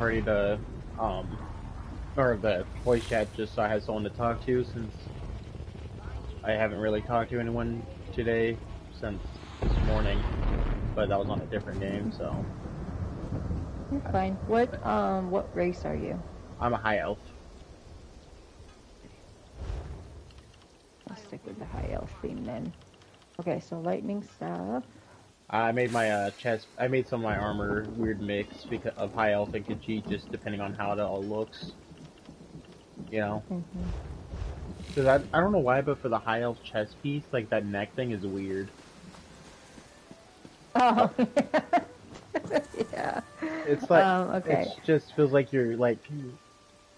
party to, um, or the voice chat just so I had someone to talk to since I haven't really talked to anyone today since this morning, but that was on a different game, so. You're fine. What race are you? I'm a high elf. I'll stick with the high elf theme then. Okay, so lightning staff. I made my chest. I made some of my armor weird mix because of high elf and Khajiit, just depending on how it all looks. You know, because I don't know why, but for the high elf chest piece, like that neck thing is weird. Oh, But yeah. it's like it Okay. just feels like you're like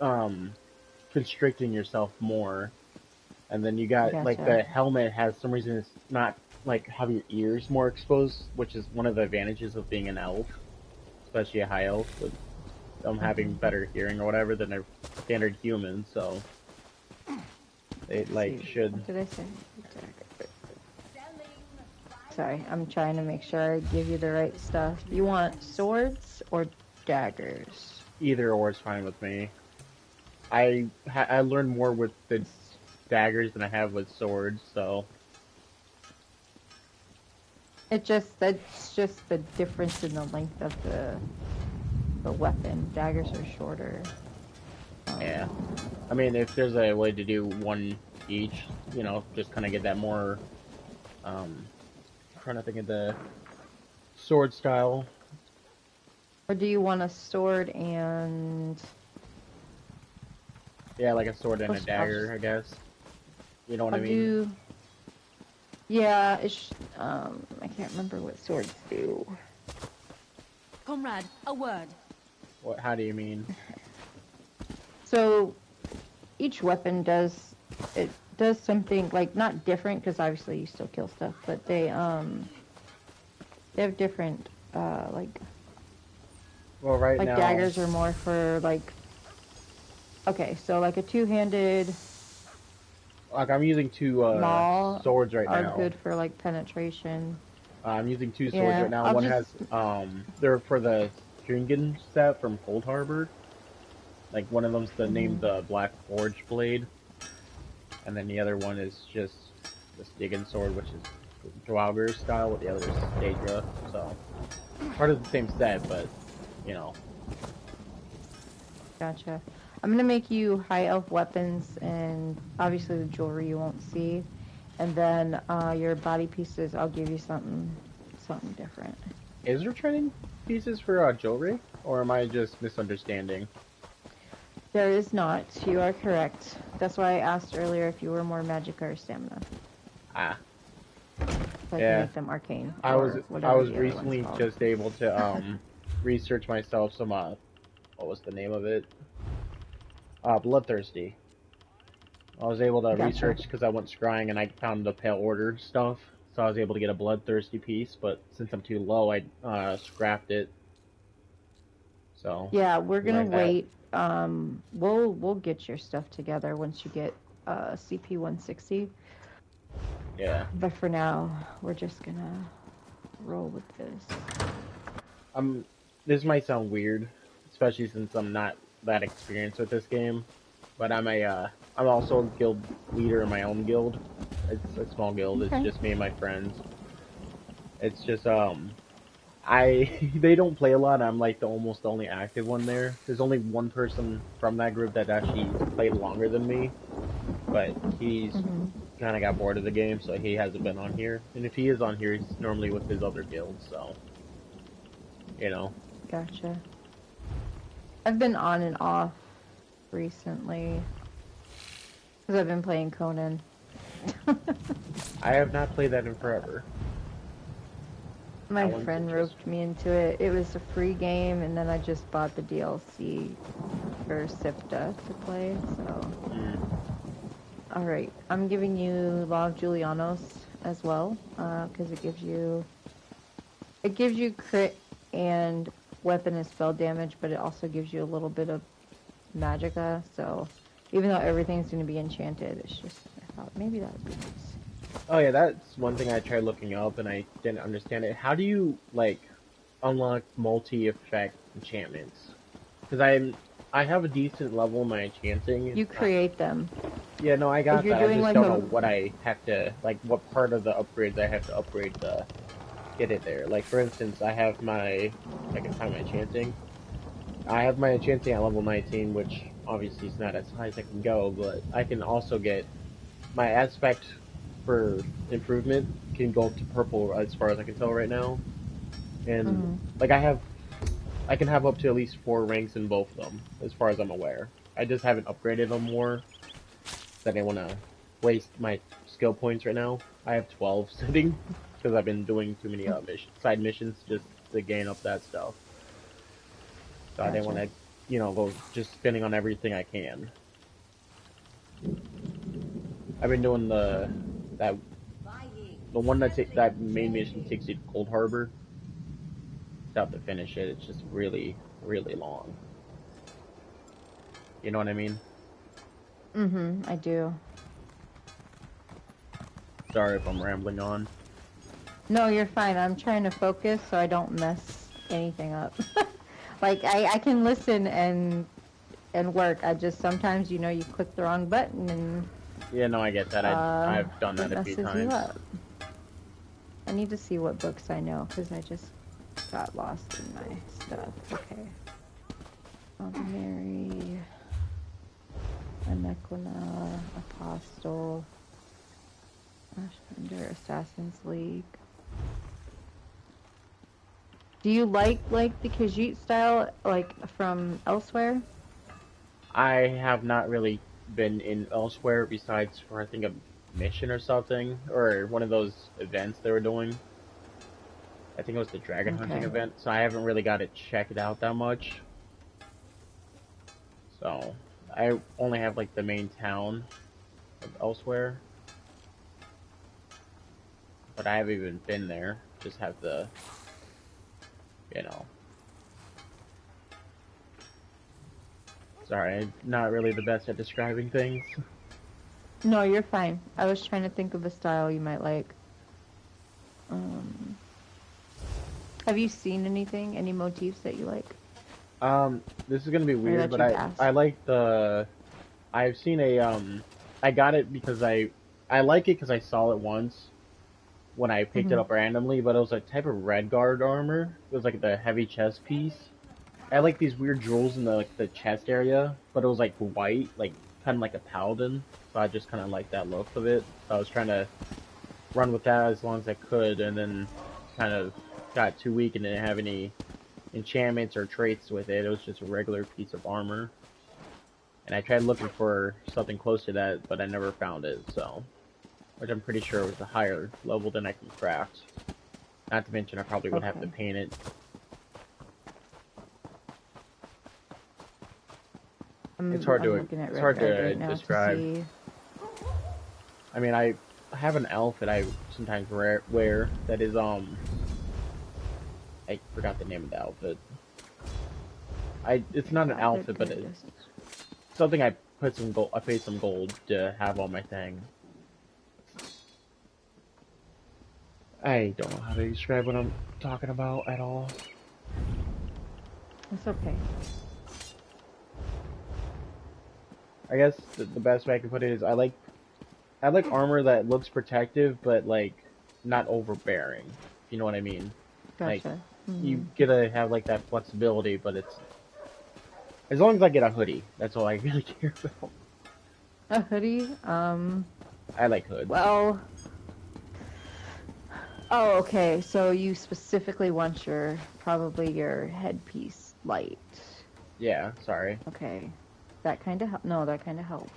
um constricting yourself more, and then you got like Gotcha. the helmet has some reason it's not like have your ears more exposed, which is one of the advantages of being an elf, especially a high elf with them having better hearing or whatever than a standard human. So they Let's like see. should What did I say? Sorry, I'm trying to make sure I give you the right stuff. You want swords or daggers? either or is fine with me. I learned more with the daggers than I have with swords, so That's just the difference in the length of the weapon. Daggers are shorter. yeah. Um, I mean, if there's a way to do one each, just kind of get that more. Trying to think of the sword style. or do you want a sword and Yeah, like a sword and a I'll just dagger, I guess. You know what I I'll mean? do yeah, I can't remember what swords do. Comrade, a word. What? How do you mean? So each weapon does something like not different because obviously you still kill stuff, but they have different Well, right like now, daggers are more for like okay, so like a two-handed like I'm using two maul swords right are now. good for like penetration. I'm using two swords right Yeah, now. I'll One just has they're for the Stringen set from Cold Harbor. Like one of them's the name mhm. the Black Forge Blade, and then the other one is just the Stigen sword, which is Draugr style, with the other is Daedra. So part of the same set, but you know, Gotcha. I'm gonna make you high elf weapons, and obviously the jewelry you won't see, and then your body pieces. I'll give you something different. is there training pieces for jewelry, or am I just misunderstanding? There is not. You are correct. That's why I asked earlier if you were more magic or stamina, Ah, so I can yeah. make them arcane I was or I whatever was the other one's recently called. just able to research myself some what was the name of it? Bloodthirsty. I was able to Gotcha. research because I went scrying and I found the Pale Order stuff, so I was able to get a Bloodthirsty piece. But since I'm too low, I scrapped it. So Yeah, we're gonna like that. wait. We'll get your stuff together once you get CP 160. Yeah. But for now, we're just gonna roll with this. I'm. This might sound weird, especially since I'm not that experienced with this game. But I'm also a guild leader in my own guild. It's a small guild. It's Okay. just me and my friends. It's just I they don't play a lot. I'm like the almost only active one there. There's only one person from that group that actually played longer than me, but he's Mm-hmm. kind of got bored of the game, so he hasn't been on here. And if he is on here, he's normally with his other guilds. So you know, Gotcha. I've been on and off recently because I've been playing Conan. I have not played that in forever. That My one's friend interesting. roped me into it. It was a free game, and then I just bought the DLC for Sifta to play. So, Mm. all right, I'm giving you Law of Julianos as well because it gives you crit and weapon and spell damage, but it also gives you a little bit of magicka. So, even though everything's going to be enchanted, it's just I thought maybe that would be nice. Oh yeah, that's one thing I tried looking up and I didn't understand it. How do you like unlock multi-effect enchantments? because I have a decent level in my enchanting. You create them. Yeah, no, I got If you're that. I doing, just like, don't a- know what I have to, like, what part of the upgrades I have to upgrade to get it there. Like, for instance, I have my, I can find my enchanting. I have my enchanting at level 19, which obviously is not as high as I can go, but I can also get my aspect for improvement can go up to purple as far as I can tell right now. And, Mhm. like, I can have up to at least 4 ranks in both of them, as far as I'm aware. I just haven't upgraded them more. I didn't want to waste my skill points right now. I have 12 sitting because I've been doing too many side missions just to gain up that stuff. So I didn't want Gotcha. to, you know, go just spending on everything I can. I've been doing that the one that main mission takes you to Cold Harbor. Still have to finish it. It's just really really long. You know what I mean? I do. Sorry if I'm rambling on. No, you're fine. I'm trying to focus so I don't mess anything up. Like I can listen and work. I just sometimes you click the wrong button and Yeah, no, I get that. I've done it that a few messes you times. up. I need to see what books I know because I just got lost in my stuff. Okay. Ordinary, Anequina, Apostle, Ashbender, Assassin's League. Do you like the Khajiit style like from elsewhere? I have not really been in elsewhere besides for I think a mission or something or one of those events they were doing. I think it was the dragon hunting Okay. event, so I haven't really got to check it out that much. So I only have like the main town of elsewhere, but I haven't even been there. Just have the, you know. Sorry, I'm not really the best at describing things. No, you're fine. I was trying to think of a style you might like. Um, have you seen anything, any motifs that you like? This is gonna be weird, that but you've I asked? I like the. I've seen a I got it because I like it because I saw it once when I picked it Mhm. up randomly, but it was a type of red guard armor. It was like the heavy chest piece. I had like these weird jewels in the chest area, but it was like white, like kind of like a paladin. So I just kind of like that look of it. So I was trying to run with that as long as I could, and then kind of got too weak and didn't have any enchantments or traits with it. It was just a regular piece of armor. And I tried looking for something close to that, but I never found it, so. Which I'm pretty sure was a higher level than I can craft. Not to mention I probably would have to Okay. paint it. It's hard I'm to looking at it's Red hard Guard to right now describe. to see. I mean, I have an outfit I sometimes wear that is I forgot the name of the outfit. It's not an outfit, but it's something I put some gold. I paid some gold to have on my thing. I don't know how to describe what I'm talking about at all. It's okay. I guess the best way I can put it is I like armor that looks protective, but like not overbearing. If you know what I mean. Like Gotcha. you gotta have like that flexibility, but it's as long as I get a hoodie, that's all I really care about. A hoodie? I like hoods. Well. Oh, okay. So you specifically want probably your headpiece light. Yeah, sorry. Okay. That kind of no, that kind of helps.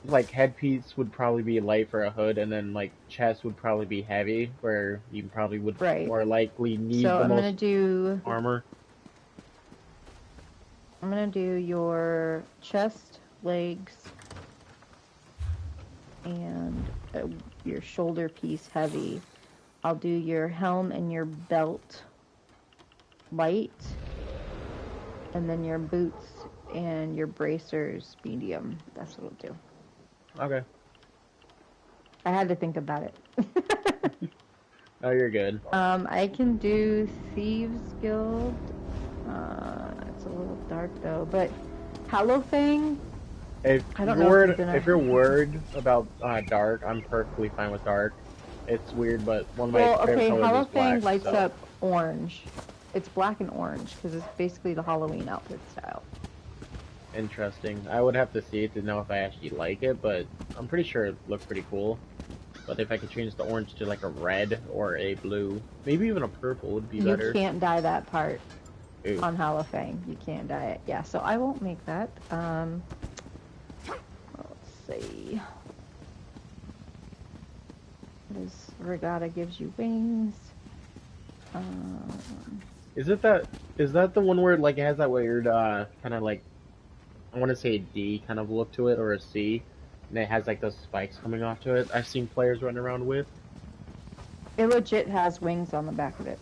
Like headpiece would probably be light for a hood, and then like chest would probably be heavy, where you probably would Right. more likely need So the I'm most gonna do armor. your chest, legs, and your shoulder piece heavy. I'll do your helm and your belt light, and then your boots and your bracers medium. That's what I'll do. Okay. I had to think about it. Oh, you're good. I can do Thieves Guild. It's a little dark though. But Hallowfang, If I don't you're know if worried, you're gonna. if you're worried about dark, I'm perfectly fine with dark. It's weird, but one of my Well, favorite okay, colors is black. Hallowfang lights So up orange. It's black and orange because it's basically the Halloween outfit style. interesting. I would have to see it to know if I actually like it, but I'm pretty sure it looks pretty cool. But if I could change the orange to like a red or a blue, maybe even a purple would be You better. can't dye that part Ooh. on Hallowfang. You can't dye it. Yeah, so I won't make that. Let's see. This regatta gives you wings. Is that the one where like it has that weird kind of like, I want to say a D kind of look to it, or a C, and it has like those spikes coming off to it? I've seen players running around with It legit has wings on the back of it.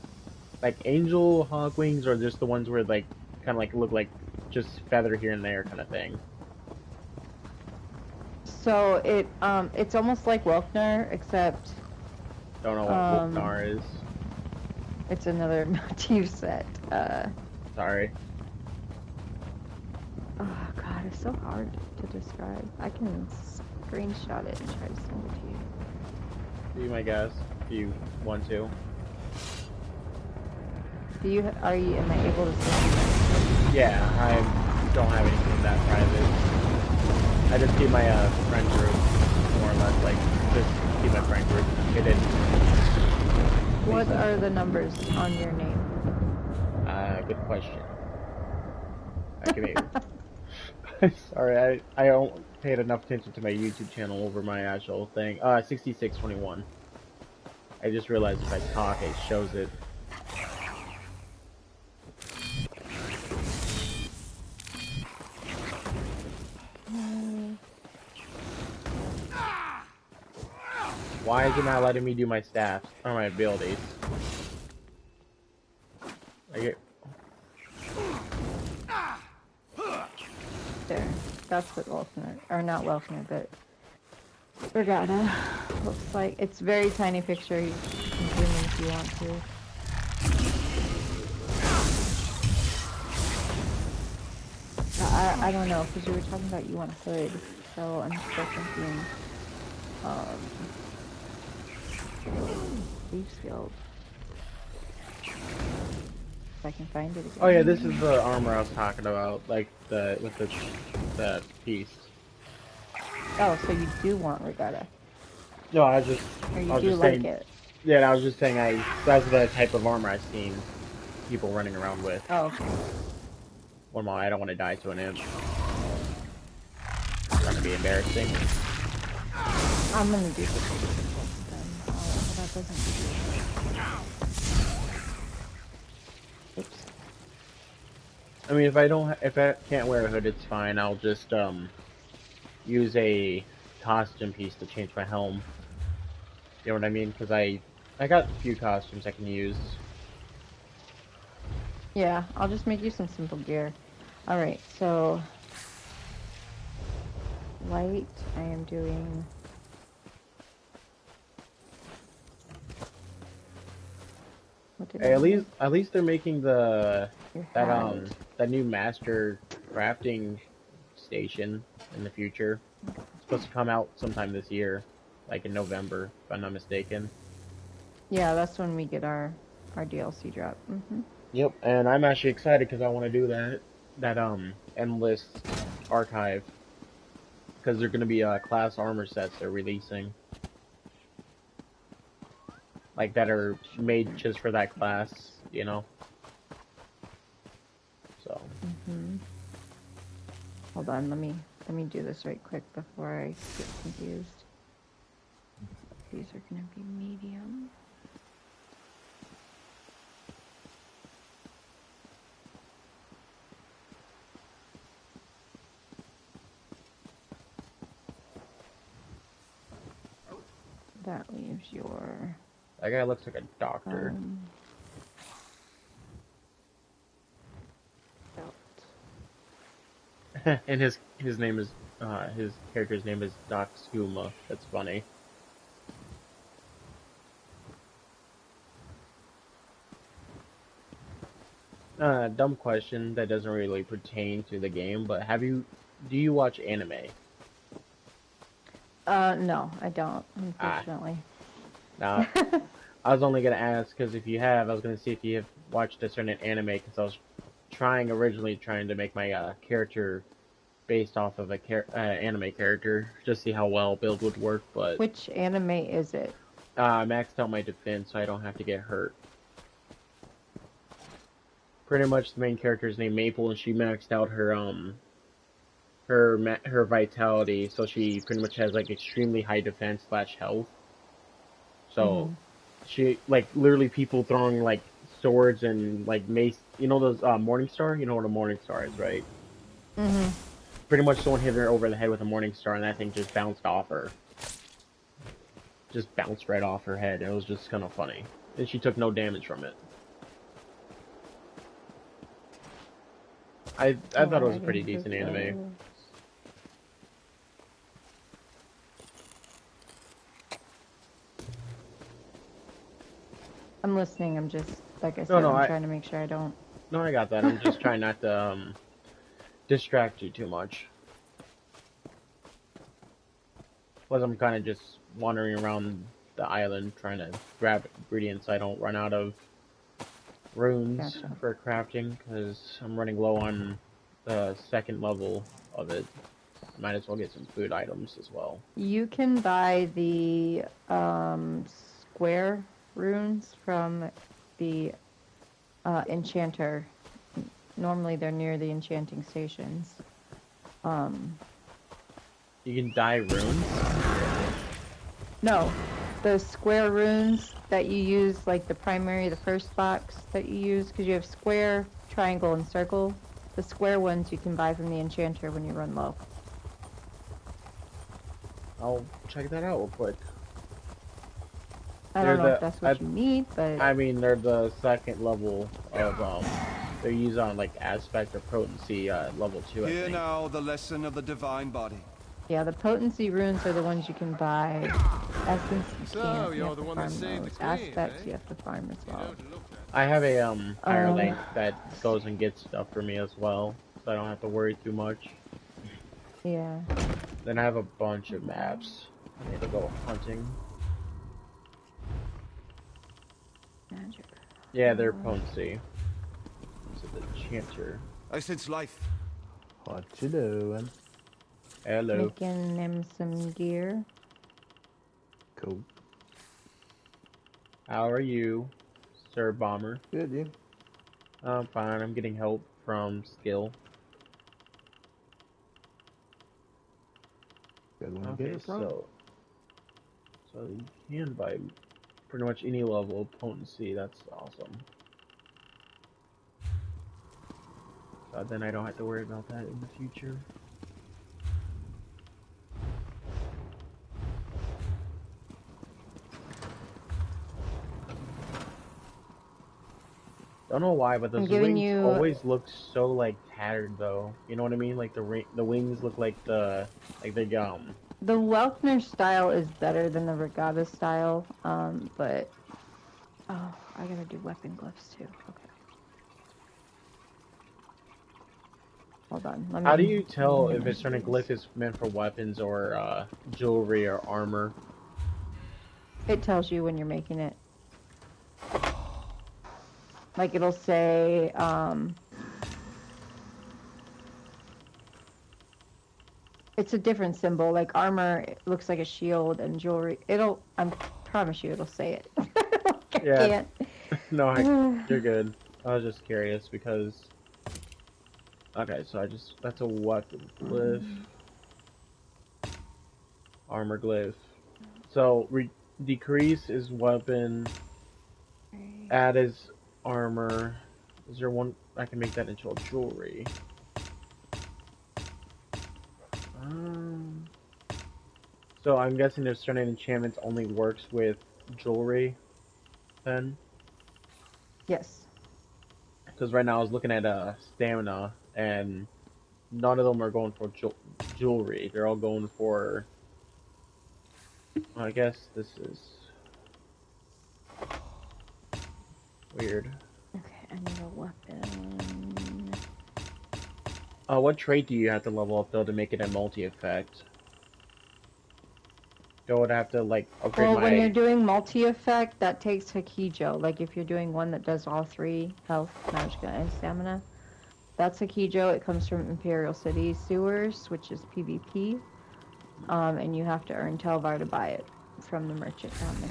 like angel hawk wings, or just the ones where like kind of like look like just feather here and there kind of thing. So it's almost like Welkner, except Don't know what Wolfnar is. it's another motif set. Sorry. Oh god, it's so hard to describe. I can screenshot it and try to send it to you. Be my guess if you want to. Am I able to send you Yeah, I don't have anything that private. I just keep my friend group, more or less, like, just keep my friend group hidden. What are the numbers on your name? Good question. I can maybe... Sorry, I don't pay enough attention to my YouTube channel over my actual thing. 6621. I just realized if I talk, it shows it. Why is it not letting me do my staffs or my abilities? There. That's what Welkner, or not Welkner, but Regatta looks like. It's very tiny picture. You can zoom in if you want to. I don't know, because you were talking about you want hood, so I'm still thinking, Thief's Guild. If I can find it again. Oh yeah, this is the armor I was talking about, like with the piece. Oh, so you do want Regatta. No, I was do just like saying, it. Yeah, I was just saying that's the type of armor I've seen people running around with. Oh, okay. One more, I don't want to die to an imp. It's gonna be embarrassing. I'm gonna do this then. Oh, that doesn't do it. Oops. I mean, if I can't wear a hood, it's fine. I'll just use a costume piece to change my helm. You know what I mean? Because I got a few costumes I can use. Yeah, I'll just make you some simple gear. Alright, so light, I am doing Hey, at least they're making that new master crafting station in the future. It's supposed to come out sometime this year, like in November, if I'm not mistaken. Yeah, that's when we get our DLC drop. Yep, and I'm actually excited because I want to do that endless archive, because they're going to be class armor sets they're releasing, like that are made just for that class, you know. So. Hold on, let me do this right quick before I get confused. These are gonna be medium. That leaves your... That guy looks like a doctor. And his name is his character's name is Doc Skuma. That's funny. Dumb question that doesn't really pertain to the game, but do you watch anime? No, I don't, Ah, unfortunately. now I was only gonna ask because if you have, I was gonna see if you have watched a certain anime because I was originally trying to make my character based off of a anime character, just see how well build would work, but Which anime is it? I maxed out my defense so I don't have to get hurt. Pretty much the main character is named Maple, and she maxed out her vitality, so she pretty much has like extremely high defense slash health. So she like literally people throwing like swords and like mace. You know those Morning Star? You know what a Morning Star is, right? Mm-hmm. Pretty much someone hit her over the head with a Morning Star, and that thing just bounced off her. Just bounced right off her head. It was just kind of funny, and she took no damage from it. I thought it was a pretty decent anime. I'm listening. I'm just, like I No, said, no, I'm trying to make sure I don't. no, I got that. I'm just trying not to distract you too much. Plus, I'm kind of just wandering around the island trying to grab ingredients so I don't run out of runes Gotcha. for crafting, because I'm running low on the second level of it. Might as well get some food items as well. You can buy the square runes from the enchanter. Normally they're near the enchanting stations. You can dye runes? No, the square runes that you use, like the primary, the first box that you use, because you have square, triangle, and circle. The square ones you can buy from the enchanter when you run low. I'll check that out real quick. I don't know if that's what you need, but I mean, they're the second level of they're used on like aspect or potency level 2. I Hear think. now the lesson of the divine body. yeah, the potency runes are the ones you can buy. Essence you So, can't. You you're have the to one that farm saved the those. queen, Aspects eh? you have to farm as You well. don't look that. I have a higher rank that goes and gets stuff for me as well, so I don't have to worry too much. Yeah. Then I have a bunch of maps. I need to go hunting. Magic. Yeah, they're potency. This is the enchanter. I sense life. What you doing? Hello. Making them some gear. Cool. How are you, Sir Bomber? Good, you? I'm fine. I'm getting help from Skill. Good one to Okay, get it from. so you can buy pretty much any level of potency. That's awesome. So then I don't have to worry about that in the future. Don't know why, but those wings always look so like tattered, though. You know what I mean? Like the wings look like the The Welkner style is better than the Regatta style, but oh, I gotta do weapon gloves too. Okay. Hold on. How do you tell if a certain glyph is meant for weapons or jewelry or armor? It tells you when you're making it. Like it'll say, it's a different symbol. Like armor it looks like a shield, and jewelry. I promise you, it'll say it. I can't. No, you're good. I was just curious because. Okay, so that's a weapon glyph. Armor glyph. So, decrease is weapon. Add is armor. Is there one I can make that into a jewelry? So I'm guessing there's certain enchantments only works with jewelry, then? Yes. Because right now I was looking at stamina, and none of them are going for jewelry. They're all going for. I guess this is weird. Okay. I need a weapon. What trait do you have to level up though to make it a multi-effect? Do I would have to like upgrade Well, when you're my? doing multi-effect, that takes Hakijo. Like if you're doing one that does all three, health, magicka, and stamina, that's Hakijo. It comes from Imperial City Sewers, which is PvP. And you have to earn Telvar to buy it from the merchant down there.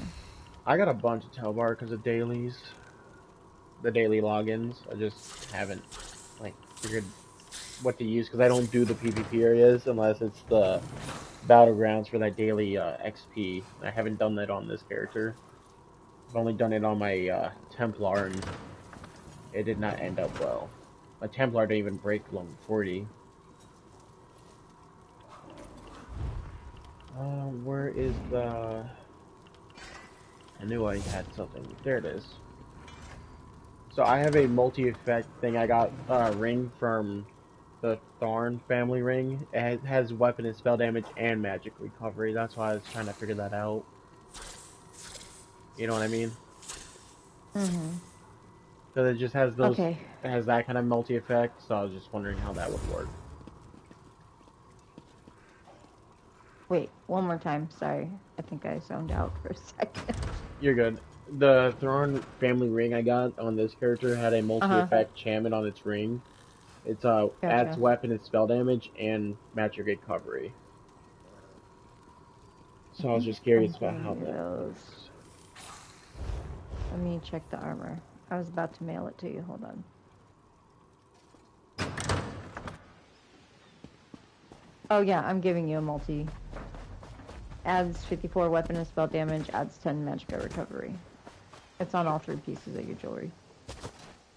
I got a bunch of Telbar because of dailies, the daily logins. I just haven't like figured what to use because I don't do the PvP areas unless it's the battlegrounds for that daily XP. I haven't done that on this character. I've only done it on my Templar, and it did not end up well. My Templar didn't even break level 40. Where is the... I knew I had something. There it is. So I have a multi-effect thing. I got a ring from the Thorn family ring. It has weapon and spell damage and magic recovery. That's why I was trying to figure that out. You know what I mean? Mm-hmm. So it just has those... Okay. It has that kind of multi-effect, so I was just wondering how that would work. Wait, one more time. Sorry. I think I zoned out for a second. You're good. The Thorn family ring I got on this character had a multi-effect enchantment on its ring. It's adds Gotcha. weapon and spell damage and magic recovery. So I was just curious about how that works. Let me check the armor. I was about to mail it to you. Hold on. Oh yeah, I'm giving you a multi. Adds 54 weapon and spell damage, adds 10 magicka recovery. It's on all three pieces of your jewelry.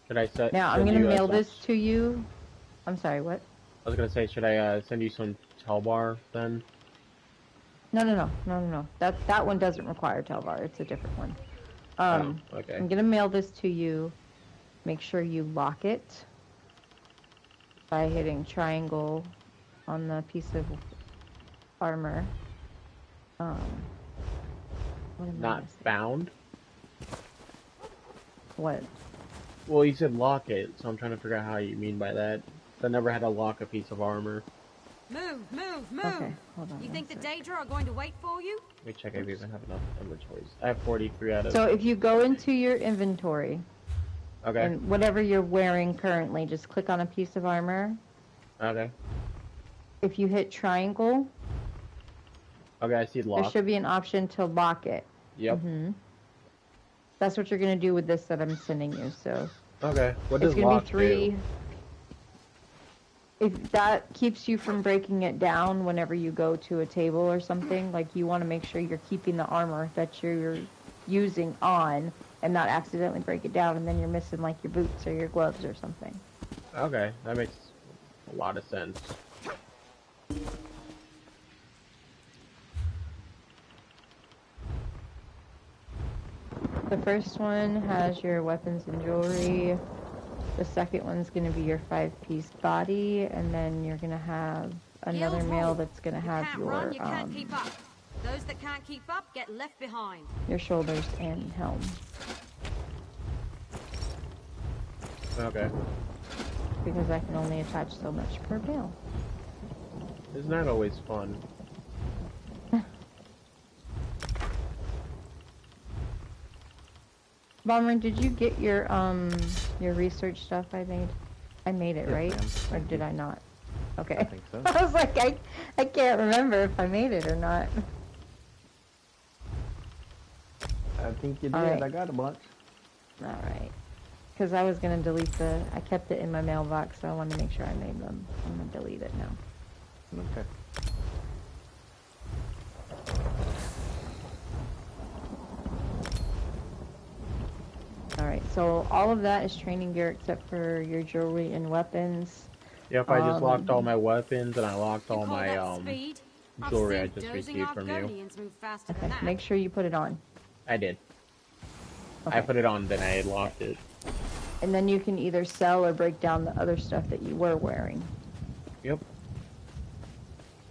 Should I set? Now, I'm going to mail this to you. I'm sorry, what? I was going to say, should I send you some Telbar then? No. That one doesn't require Telvar. It's a different one. Okay. I'm going to mail this to you. Make sure you lock it by hitting triangle on the piece of armor. Not found? What? Well, you said lock it, so I'm trying to figure out how you mean by that. I never had to lock a piece of armor. Move. Okay, hold on. You think the Daedra are going to wait for you? Let me check if I even have enough inventories. I have 43 out of... So if you go into your inventory, Okay. and whatever you're wearing currently, just click on a piece of armor. Okay. If you hit triangle, Okay, I see lock. there should be an option to lock it. Yep. That's what you're going to do with this that I'm sending you, so... Okay. What It's does going lock to be 3... do? If that keeps you from breaking it down whenever you go to a table or something, like you want to make sure you're keeping the armor that you're using on and not accidentally break it down and then you're missing like your boots or your gloves or something. Okay, that makes a lot of sense. The first one has your weapons and jewelry. The second one's going to be your 5-piece body, and then you're going to have another Guild mail rule. that's going to You have can't your run, you can't keep up. Those that can't keep up get left behind. your shoulders and helm. Okay. Because I can only attach so much per mail. Isn't that always fun? Bomber, did you get your research stuff I made? I made it, Yes, right? ma'am. Or did I not? Okay. I think so. I was like, I can't remember if I made it or not. I think you did. Alright. I got a bunch. Alright. Because I was going to delete I kept it in my mailbox, so I wanted to make sure I made them. I'm going to delete it now. Okay. Alright, so all of that is training gear except for your jewelry and weapons. Yep, I just locked all my weapons and I locked You all call my that speed? I've jewelry I seen just dozing received from you. Argonians move faster Okay, than that. make sure you put it on. I did. Okay. I put it on, then I locked it. And then you can either sell or break down the other stuff that you were wearing. Yep.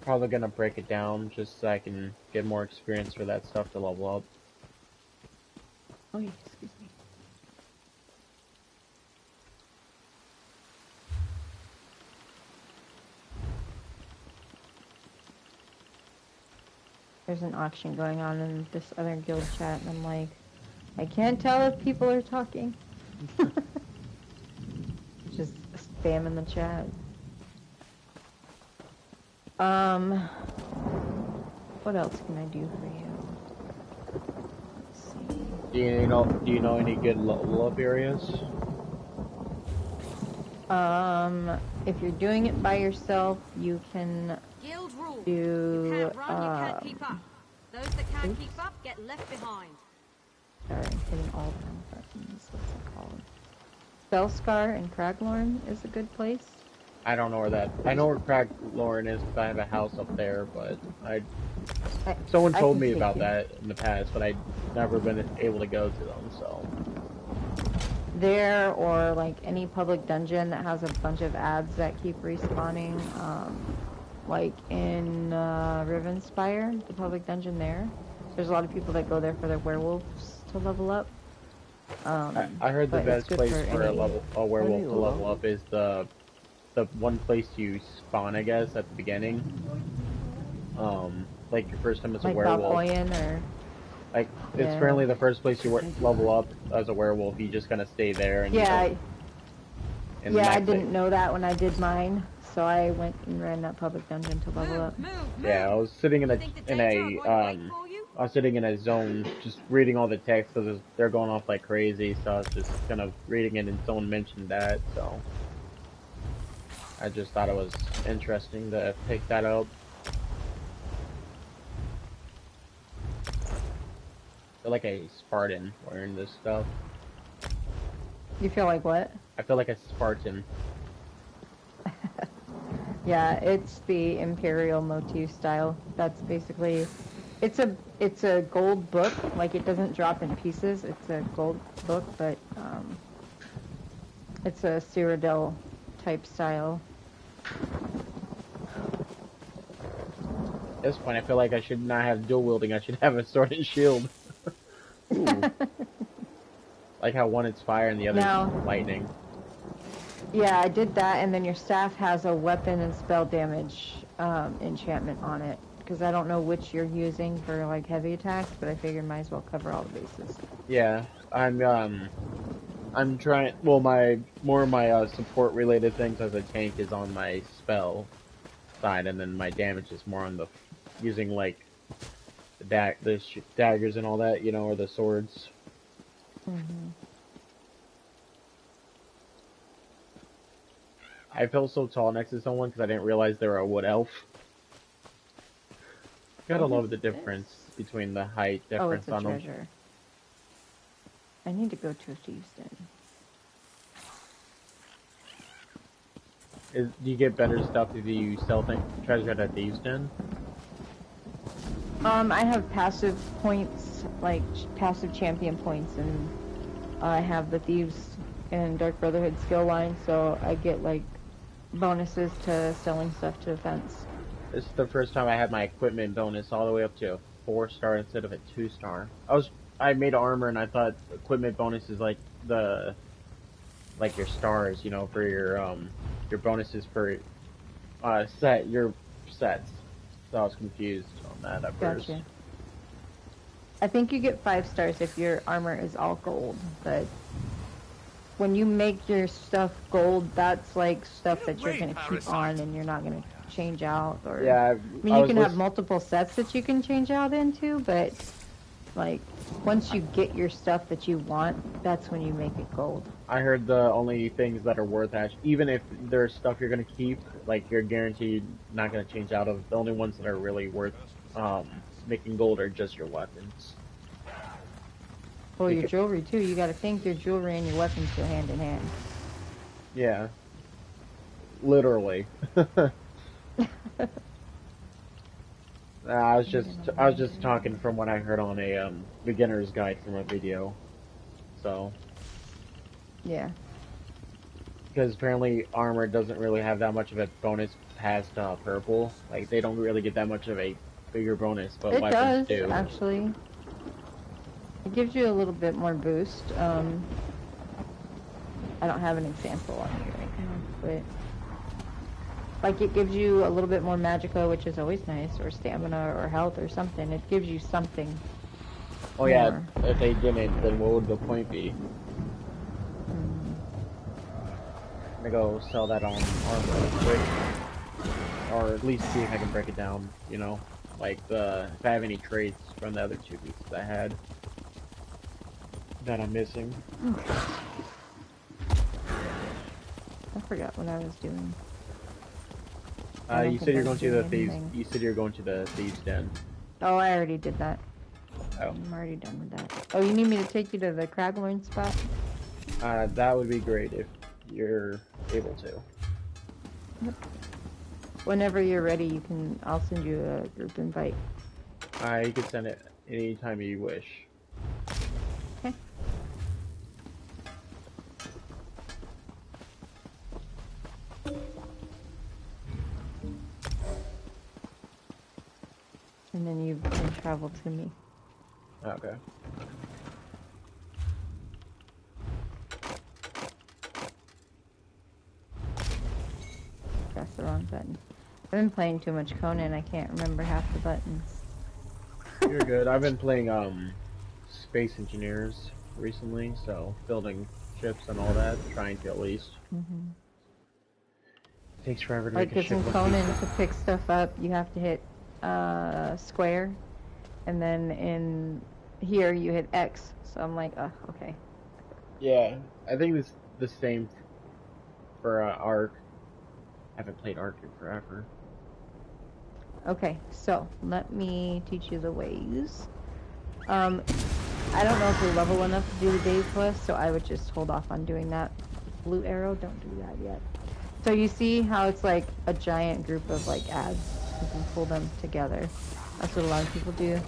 Probably gonna break it down just so I can get more experience for that stuff to level up. Oh, yeah, excuse me. there's an auction going on in this other guild chat, and I'm like, I can't tell if people are talking. Just spamming the chat. What else can I do for you? Let's see. Do you know any good level up areas? If you're doing it by yourself, you can Guild rule. do, You can't run, you can't keep up. Those that can't keep up get left behind. sorry, I'm hitting all the wrong buttons. What's it called? Spellscar and Craglorn is a good place. I don't know where that. I know where Crag Lauren is because I have a house up there, but someone I told can me take about you. that in the past, but I'd never been able to go to them. So There, or like any public dungeon that has a bunch of ads that keep respawning, like in Rivenspire, the public dungeon there. There's a lot of people that go there for their werewolves to level up. I heard the but it's best good place for for any- a werewolf to level up is the one place you spawn, I guess, at the beginning. Like your first time as a like werewolf. Valpoion or Like it's Yeah. apparently the first place you level up as a werewolf. You just kind of stay there and yeah, you don't, and the yeah. I next day- didn't know that when I did mine, so I went and ran that public dungeon to level up. Move. Yeah, I was sitting in Think the danger are going to wait for you? I was sitting in a zone, just reading all the text because they're going off like crazy. So I was just kind of reading it, and someone mentioned that, so I just thought it was interesting to pick that up. I feel like a Spartan wearing this stuff. You feel like what? I feel like a Spartan. Yeah, it's the Imperial motif style. That's basically, it's a gold book. Like it doesn't drop in pieces. It's a gold book, but it's a Cyrodiil type style. At this point, I feel like I should not have dual wielding. I should have a sword and shield. Ooh. Like how one is fire and the other No. is lightning. Yeah, I did that, and then your staff has a weapon and spell damage enchantment on it. Because I don't know which you're using for like heavy attacks, but I figured might as well cover all the bases. Yeah, I'm trying. Well, my support related things as a tank is on my spell side, and then my damage is more on the using like the daggers and all that, you know, or the swords. Mm-hmm. I felt so tall next to someone because I didn't realize they were a wood elf. Gotta What love is the difference between the height Oh, it's difference a on them. treasure. I need to go to a thieves' den. Do you get better stuff if you sell treasure at a thieves' den? I have passive points, like passive champion points, and I have the Thieves and Dark Brotherhood skill line, so I get like bonuses to selling stuff to events. This is the first time I had my equipment bonus all the way up to a 4-star instead of a 2-star. I made armor and I thought equipment bonus is like your stars, you know, for your bonuses for your sets. So I was confused on that at first. Gotcha. I think you get 5 stars if your armor is all gold, but when you make your stuff gold, that's like stuff that you're gonna keep on and you're not gonna change out. Or Yeah, I mean, you can have multiple sets that you can change out into, but like once you get your stuff that you want, that's when you make it gold. I heard the only things that are worth even if there's stuff you're gonna keep, like you're guaranteed not gonna change out of, the only ones that are really worth making gold are just your weapons. Well, your jewelry too. You got to think your jewelry and your weapons go hand in hand. Yeah. Literally. I was just talking from what I heard on a beginner's guide from a video. So. Yeah. Because apparently armor doesn't really have that much of a bonus past purple. Like they don't really get that much of a bigger bonus, but It weapons does, do. actually. It gives you a little bit more boost. I don't have an example on here right now, Like, it gives you a little bit more magicka, which is always nice, or stamina, or health, or something. It gives you something. Oh yeah, more. if they didn't, then what would the point be? I'm gonna go sell that on armor real quick. Or at least see if I can break it down, you know? Like, if I have any traits from the other two pieces I had that I'm missing. I forgot what I was doing. I don't You think said I you're going was to the doing thieves. anything. You said you're going to the thieves' den. Oh, I already did that. Oh, I'm already done with that. Oh, you need me to take you to the Craglorn spot? that would be great if you're able to. Yep. Whenever you're ready, you can. I'll send you a group invite. You can send it anytime you wish. Okay. And then you can travel to me. Okay. Press the wrong button. I've been playing too much Conan. I can't remember half the buttons. You're good. I've been playing Space Engineers recently, so building ships and all that, trying to at least. Mm-hmm. Takes forever to Like, make a because ship in look Conan, decent. to pick stuff up, you have to hit square, and then in here you hit X. So I'm like, okay. Yeah, I think it's the same for Ark. I haven't played Ark in forever. Okay, so let me teach you the ways. I don't know if you're level enough to do the day's quest, so I would just hold off on doing that. Blue arrow, don't do that yet. So you see how it's like a giant group of like ads. You can pull them together. That's what a lot of people do.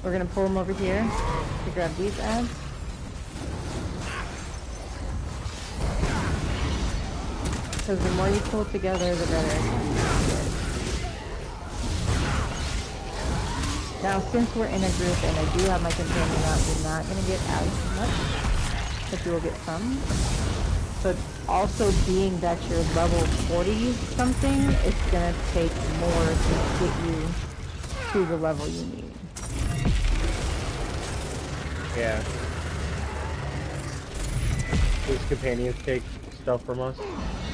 We're gonna pull them over here to grab these ads. Because the more you pull together, the better. Now, since we're in a group and I do have my companion out, you're not going to get as much, but you will get some. But also being that you're level 40 something, it's going to take more to get you to the level you need. Yeah. Does companions take stuff from us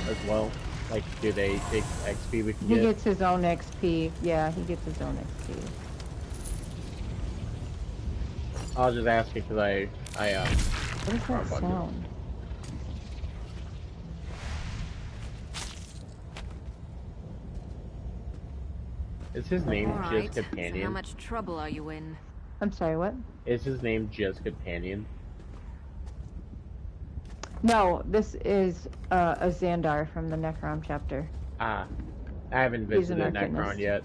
as well? Like, do they take XP we can He get? gets his own XP. Yeah, he gets his own XP. I was just asking because What is that sound? Is his name Alright, just so how Companion? much trouble are you in? I'm sorry, what? Is his name just Companion? No, this is a Xandar from the Necrom chapter. Ah, I haven't He's an visited Necron Arcanist. yet.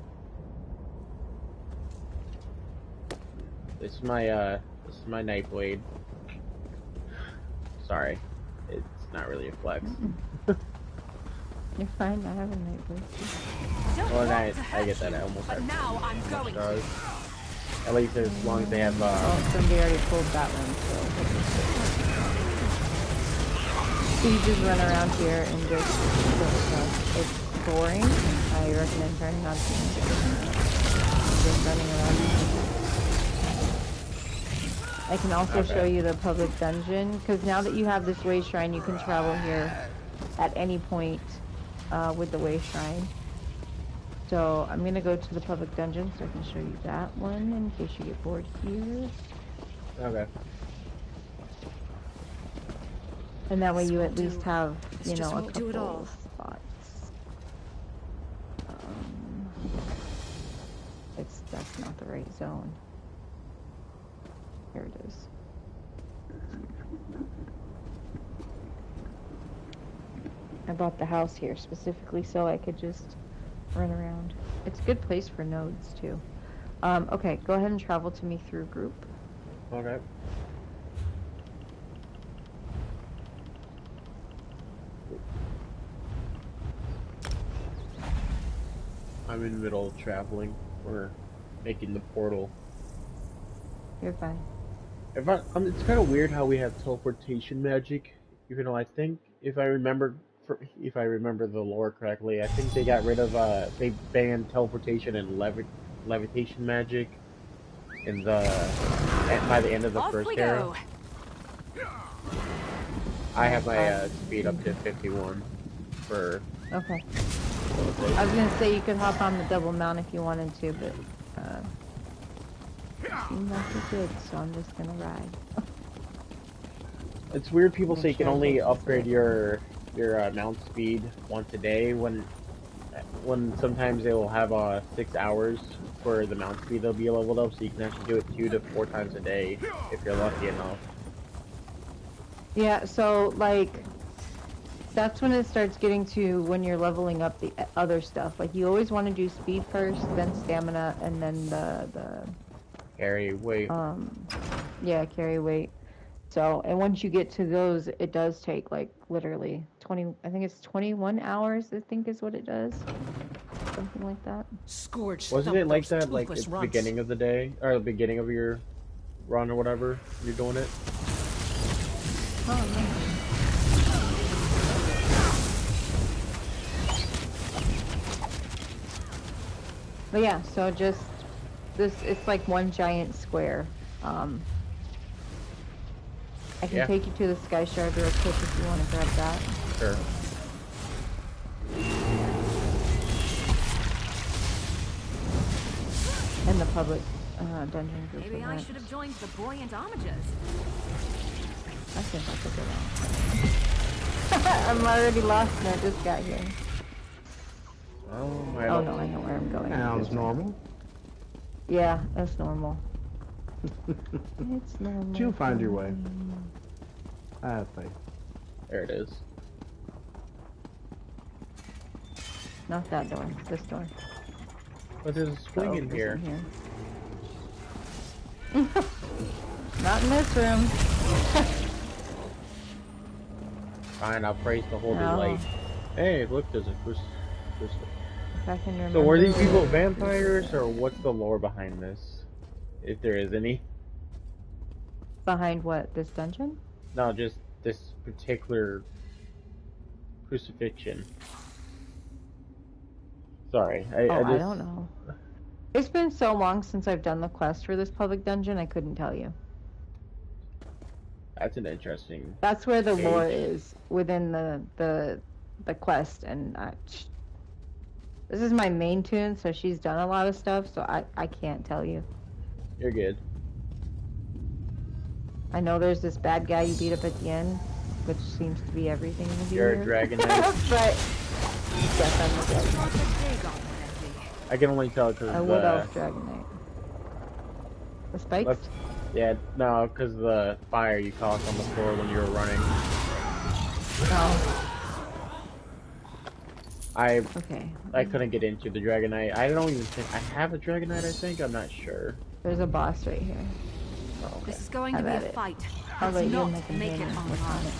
This is my Nightblade. Sorry, it's not really a flex. You're fine, I have a Nightblade. Well, I get that I almost but have now I'm going stars. At least as long as they have Oh, somebody already pulled that one, so you just run around here and just kill stuff. It's boring. I recommend turning on music. Just running around. I can also show you the public dungeon, because now that you have this way shrine, you can travel here at any point with the way shrine. So I'm going to go to the public dungeon so I can show you that one in case you get bored here. Okay. And that way you at least have, This you just know, a won't do it all. couple spots. That's not the right zone. Here it is. I bought the house here specifically so I could just run around. It's a good place for nodes too. Okay, go ahead and travel to me through group. Okay. I'm in the middle of traveling. We're making the portal. You're fine. It's kind of weird how we have teleportation magic, even though I think, if I remember if I remember the lore correctly, I think they got rid of they banned teleportation and levitation magic in the by the end of the Off first we era. go. I have my speed up to 51 for Okay. I teleportation. was gonna say you could hop on the double mount if you wanted to, but it seemed like you did, so I'm just gonna ride. It's weird people Make say you can sure I only get this upgrade right. your mount speed once a day when sometimes they will have 6 hours for the mount speed they'll be leveled up, so you can actually do it 2 to 4 times a day if you're lucky enough. Yeah, so like that's when it starts getting to when you're leveling up the other stuff. Like you always want to do speed first, then stamina, and then the Carry weight. yeah, carry weight. So, and once you get to those, it does take like literally 20, I think it's 21 hours, I think is what it does. Something like that. Scourge Wasn't it thumped like those that like at toothless the runts. beginning of the day or the beginning of your run or whatever you're doing it? Oh, man. But yeah, so just this, it's like one giant square. I can Yeah. take you to the Sky Shard real quick if you want to grab that. Sure. And the public dungeon group Maybe I event. should have joined the buoyant armatures. I think that's a good one. I'm already lost and I just got here. Oh, Oh no, I know where I'm going. Sounds normal. Yeah, that's normal. It's normal. But you'll find your way. I have faith. There it is. Not that door, this door. But there's a spring Oh, in there's here. Not in this room. Fine, I'll praise the holy No. light. Hey, look, there's a crucifix. If I can remember. So were these people vampires, or what's the lore behind this? If there is any. Behind what? This dungeon? No, just this particular crucifixion. Sorry, I just... don't know. It's been so long since I've done the quest for this public dungeon, I couldn't tell you. That's an interesting... That's where the lore Age. is within the quest, and this is my main tune, so she's done a lot of stuff, so I can't tell you. You're good. I know there's this bad guy you beat up at the end, which seems to be everything in the You're a game. dragon knight. But yes, I'm a dragon What's knight. a dig on Nessie? I can only tell because A wood elf dragon knight. The spikes? Let's... Yeah, no, because the fire you caused on the floor when you were running. Oh, okay. I couldn't get into the Dragon Knight. I don't even think I have a Dragon Knight. I think I'm not sure. There's a boss right here. Oh, okay. This is going to Have be a at it. fight. I'll let Let's you not and my make companion it work on online. it.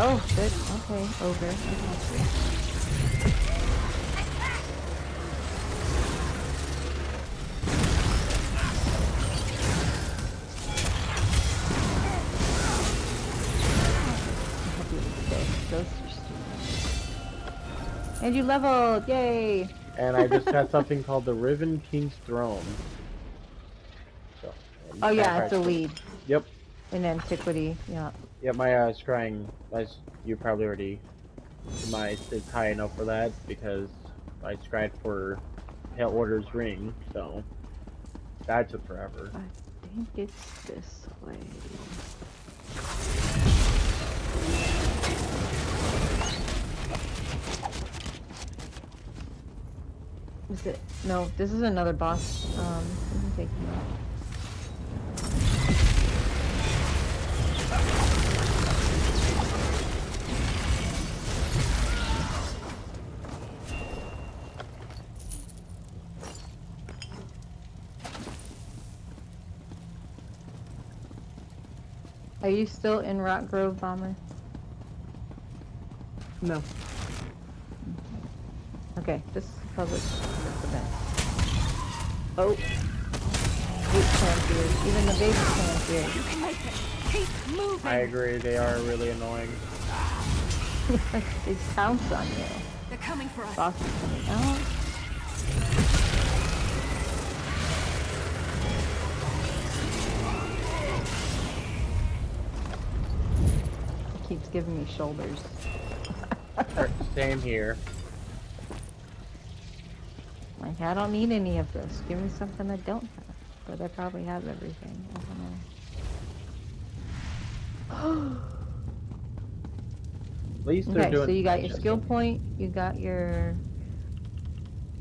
Oh, shit. Okay, over. I got you. Those are stupid. And you leveled! Yay! And I just got something called the Riven King's Throne. So, Oh yeah, I- it's a lead Yep. in antiquity. Yeah. Yep, my scrying, as you probably already surmised, is high enough for that because I scried for Pale Order's ring, so that took forever. I think it's this way. Is it? No, this is another boss. Let me take him out. Are you still in Rock Grove, Bomber? No. Okay, this is public event. Oh. Baby clan fears. Even the baby clan fears. You can make it. Keep moving. I agree, they are really annoying. It pounce on you. They're coming for us. Boss is coming out. It keeps giving me shoulders. Same here. Like, I don't need any of this. Give me something I don't have. But I probably have everything. I don't know. At least they're Okay, doing so you got your just skill some- point, you got your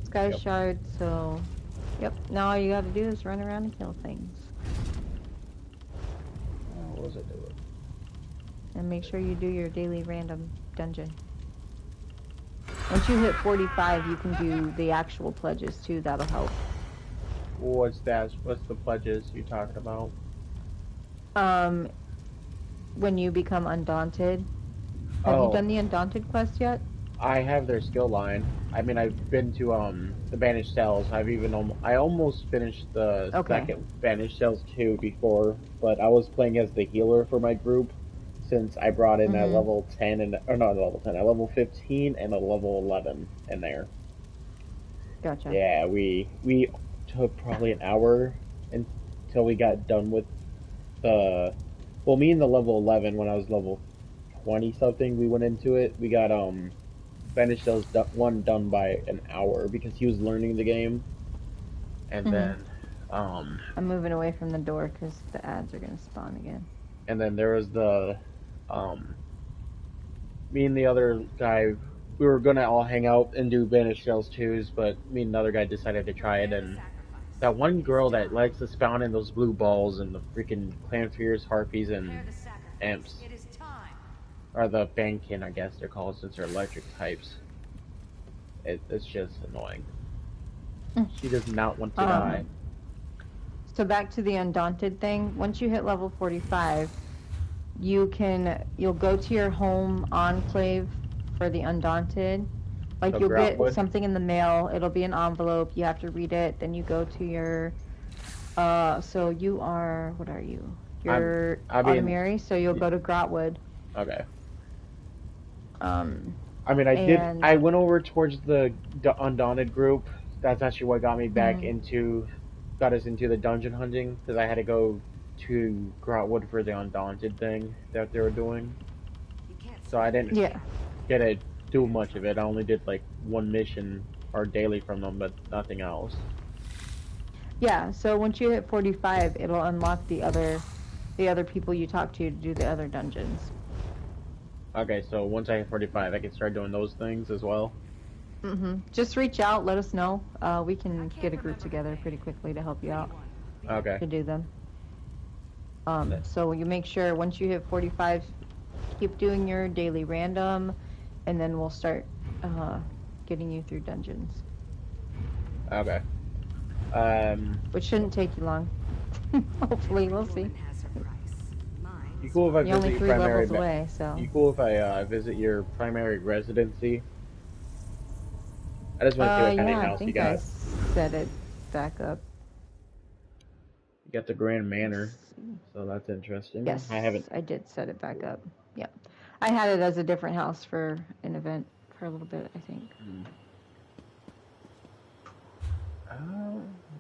sky Yep. shard, so yep, now all you gotta do is run around and kill things. What was it doing? And make sure you do your daily random dungeon. Once you hit 45, you can do the actual pledges too, that'll help. What's that? What's the pledges you talking about? When you become Undaunted. Have Oh. you done the Undaunted quest yet? I have their skill line. I mean, I've been to the Banished Cells. I almost finished the Okay. second Banished Cells 2 before, but I was playing as the healer for my group since I brought in a Mhm. level 10 and or not a level 10, a level 15 and a level 11 in there. Gotcha. Yeah, we took probably an hour until we got done with me and the level 11 when I was level 20 something, we went into it. We got Banished Cells 1 done by an hour because he was learning the game. And Mhm. then I'm moving away from the door because the ads are gonna spawn again. and then there was the me and the other guy, we were gonna all hang out and do Banished Cells 2s, but me and another guy decided to try it, and that one girl that likes to spawn in those blue balls and the freaking Clanfears, Harpies, and Prepare the sacrifice. Imps, It is time. or the Bankin, I guess they're called since they're electric types. It's just annoying. She does not want to die. So back to the Undaunted thing. Once you hit level 45, you'll go to your home enclave for the Undaunted. Like, So you'll get Groutwood? something in the mail. It'll be an envelope. You have to read it. Then you go to your. So you are. What are you? You're I mean- Autumnary. So you'll go to Groutwood. Okay. Um. I mean, I did. And- I went over towards the Undaunted group. That's actually what got me back got us into the dungeon hunting because I had to go to Groutwood for the Undaunted thing that they were doing. You can't So I didn't Yeah. get to do much of it. I only did like one mission or daily from them, but nothing else. Yeah. So once you hit 45, it'll unlock the other people you talk to do the other dungeons. Okay, so once I hit 45, I can start doing those things as well. Just reach out, let us know. We can get a group together pretty quickly to help you out Okay. to do them. So you make sure once you hit 45, keep doing your daily random, and then we'll start getting you through dungeons, Okay. which shouldn't take you long. Hopefully, we'll see. Woman has her price. Mine You is cool if I You're only visit 3 your primary? levels away, so. You cool if I visit your primary residency? I just want to see what kind Yeah, of I house you think I got. set it back up. You got the Grand Manor, Let's see. so that's interesting. Yes, I haven't. I did set it back up. Yeah, I had it as a different house for an event for a little bit, I think.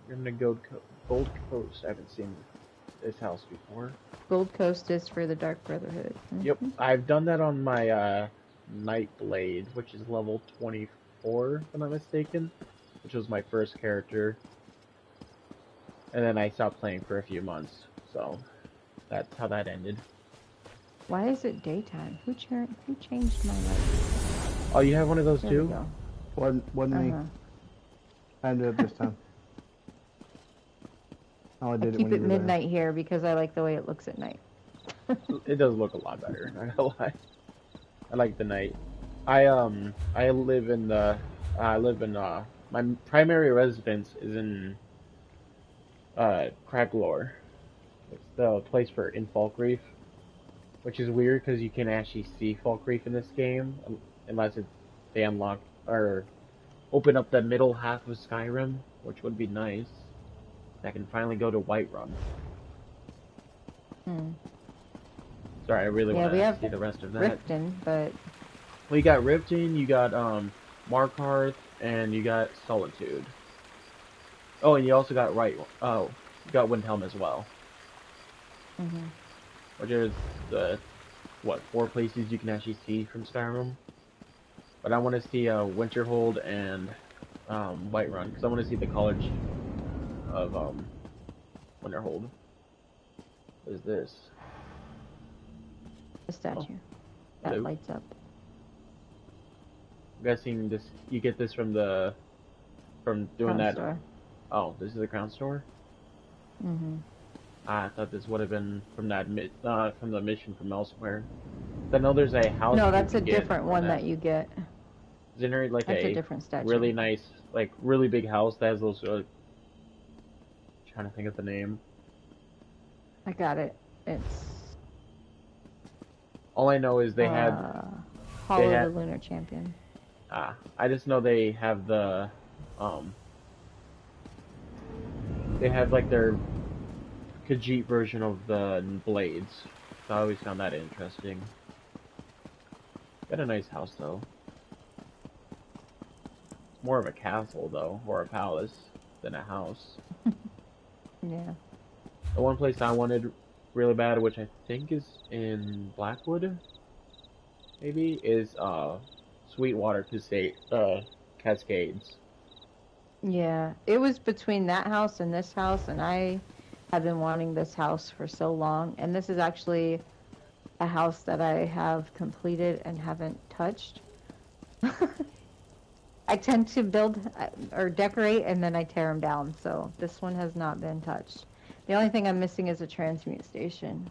You're in the Gold Coast. I haven't seen this house before. Gold Coast is for the Dark Brotherhood. Yep, I've done that on my Nightblade, which is level 24, if I'm not mistaken, which was my first character. And then I stopped playing for a few months, so that's how that ended. Why is it daytime? Who changed my light? Oh, you have one of those There we too? go. Wasn't me. Uh-huh. I did it this time. I only I did it keep when it you were there. midnight here because I like the way it looks at night. It does look a lot better, not gonna lie. I like the night. I live in my primary residence is in Craglore. It's the place in Falkreath, which is weird because you can actually see Falkreath in this game unless they unlock or open up the middle half of Skyrim, which would be nice. I can finally go to Whiterun. Sorry, I really Yeah, want we to have see the rest of that. Riften, but Well, you got Riften, you got Markarth, and you got Solitude. Oh, and you also got you got Windhelm as well, mhm. which is the what 4 places you can actually see from Skyrim. But I want to see Winterhold and Whiterun because I want to see the College of Winterhold. What is this? The statue that Hello. lights up. I'm guessing this you get this from doing Crown that. store. Oh, this is the Crown Store. Mhm. I thought this would have been from from the mission from elsewhere. I know there's a house. No, you that's a can get different from one that you get. Isn't there like That's a a different statue. really nice, like really big house that has those? Trying to think of the name. I got it. It's All I know is they had. Hollow had- the Lunar Champion. I just know they have the, they have like their Khajiit version of the blades. So I always found that interesting. Got a nice house though. More of a castle though, or a palace, than a house. Yeah. The one place I wanted really bad, which I think is in Blackwood, maybe, is Sweetwater Cascades. Yeah. It was between that house and this house, and I have been wanting this house for so long. And this is actually a house that I have completed and haven't touched. I tend to build or decorate and then I tear them down. So this one has not been touched. The only thing I'm missing is a transmute station.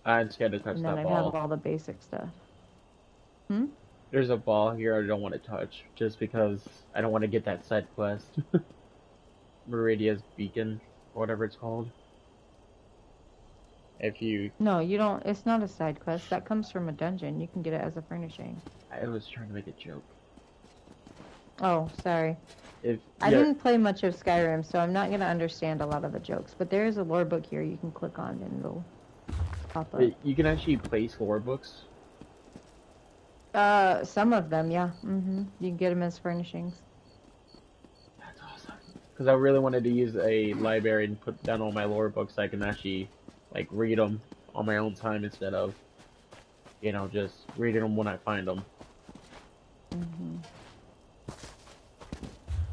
I'm scared to touch And then that I'd have ball. all the basic stuff. Hmm? There's a ball here I don't want to touch, just because I don't want to get that side quest. Meridia's Beacon, or whatever it's called. If you... No, you don't. It's not a side quest. That comes from a dungeon. You can get it as a furnishing. I was trying to make a joke. Oh, sorry. If I yeah, didn't play much of Skyrim, so I'm not going to understand a lot of the jokes. But there is a lore book here you can click on and it'll pop up. you can actually place lore books. Some of them, yeah. You can get them as furnishings. That's awesome. Because I really wanted to use a library and put down all my lore books so I can actually, like, read them on my own time instead of, you know, just reading them when I find them.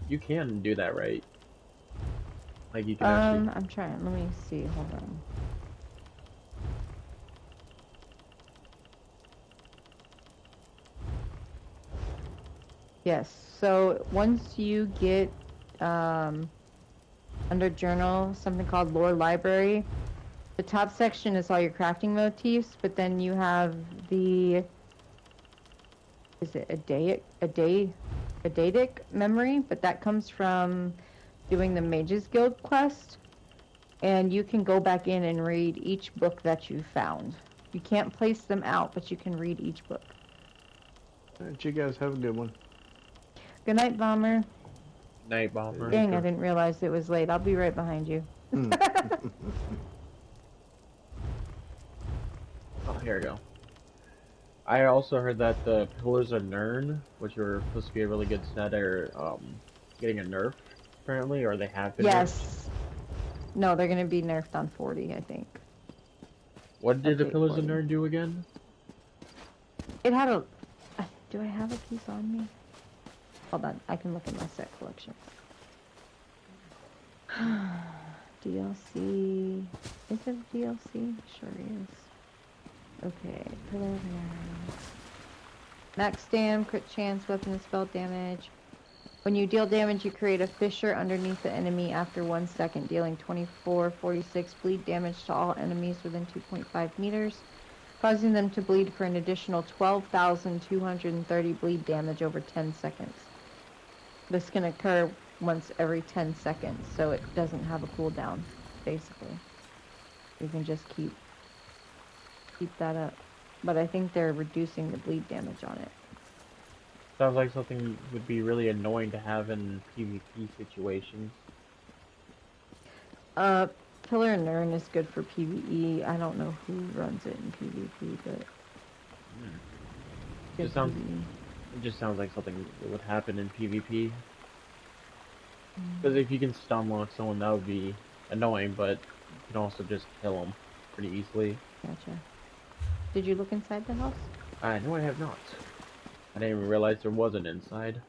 You can do that, right? Like, you can actually... I'm trying. Let me see. Hold on. Yes. So once you get under journal something called lore library, the top section is all your crafting motifs, but then you have the Adaic memory, but that comes from doing the Mages Guild quest, and you can go back in and read each book that you found. You can't place them out, but you can read each book. Alright, you guys have a good one. Good night, Bomber. Night Bomber. Dang, I didn't realize it was late. I'll be right behind you. Oh, here we go. I also heard that the Pillars of Nirn, which were supposed to be a really good set, are getting a nerf, apparently, or they have been nerfed. Yes. No, they're going to be nerfed on 40, I think. What did the Update Pillars of 40. Nirn do again? It had a... Do I have a piece on me? Hold on, I can look at my set collection. DLC... Is it a DLC? Sure is. Okay, Pillar of Nirn. Max stam, crit chance, weapon and spell damage. When you deal damage, you create a fissure underneath the enemy after 1 second, dealing 24/46 bleed damage to all enemies within 2.5 meters, causing them to bleed for an additional 12,230 bleed damage over 10 seconds. This can occur once every 10 seconds, so it doesn't have a cooldown, basically. You can just keep that up. But I think they're reducing the bleed damage on it. Sounds like something would be really annoying to have in PvP situations. Killer Nern is good for PvE. I don't know who runs it in PvP, but good Just sounds- PvE. It just sounds like something that would happen in PvP. Because if you can stun lock someone, that would be annoying, but you can also just kill them pretty easily. Gotcha. Did you look inside the house? No, I have not. I didn't even realize there was an inside.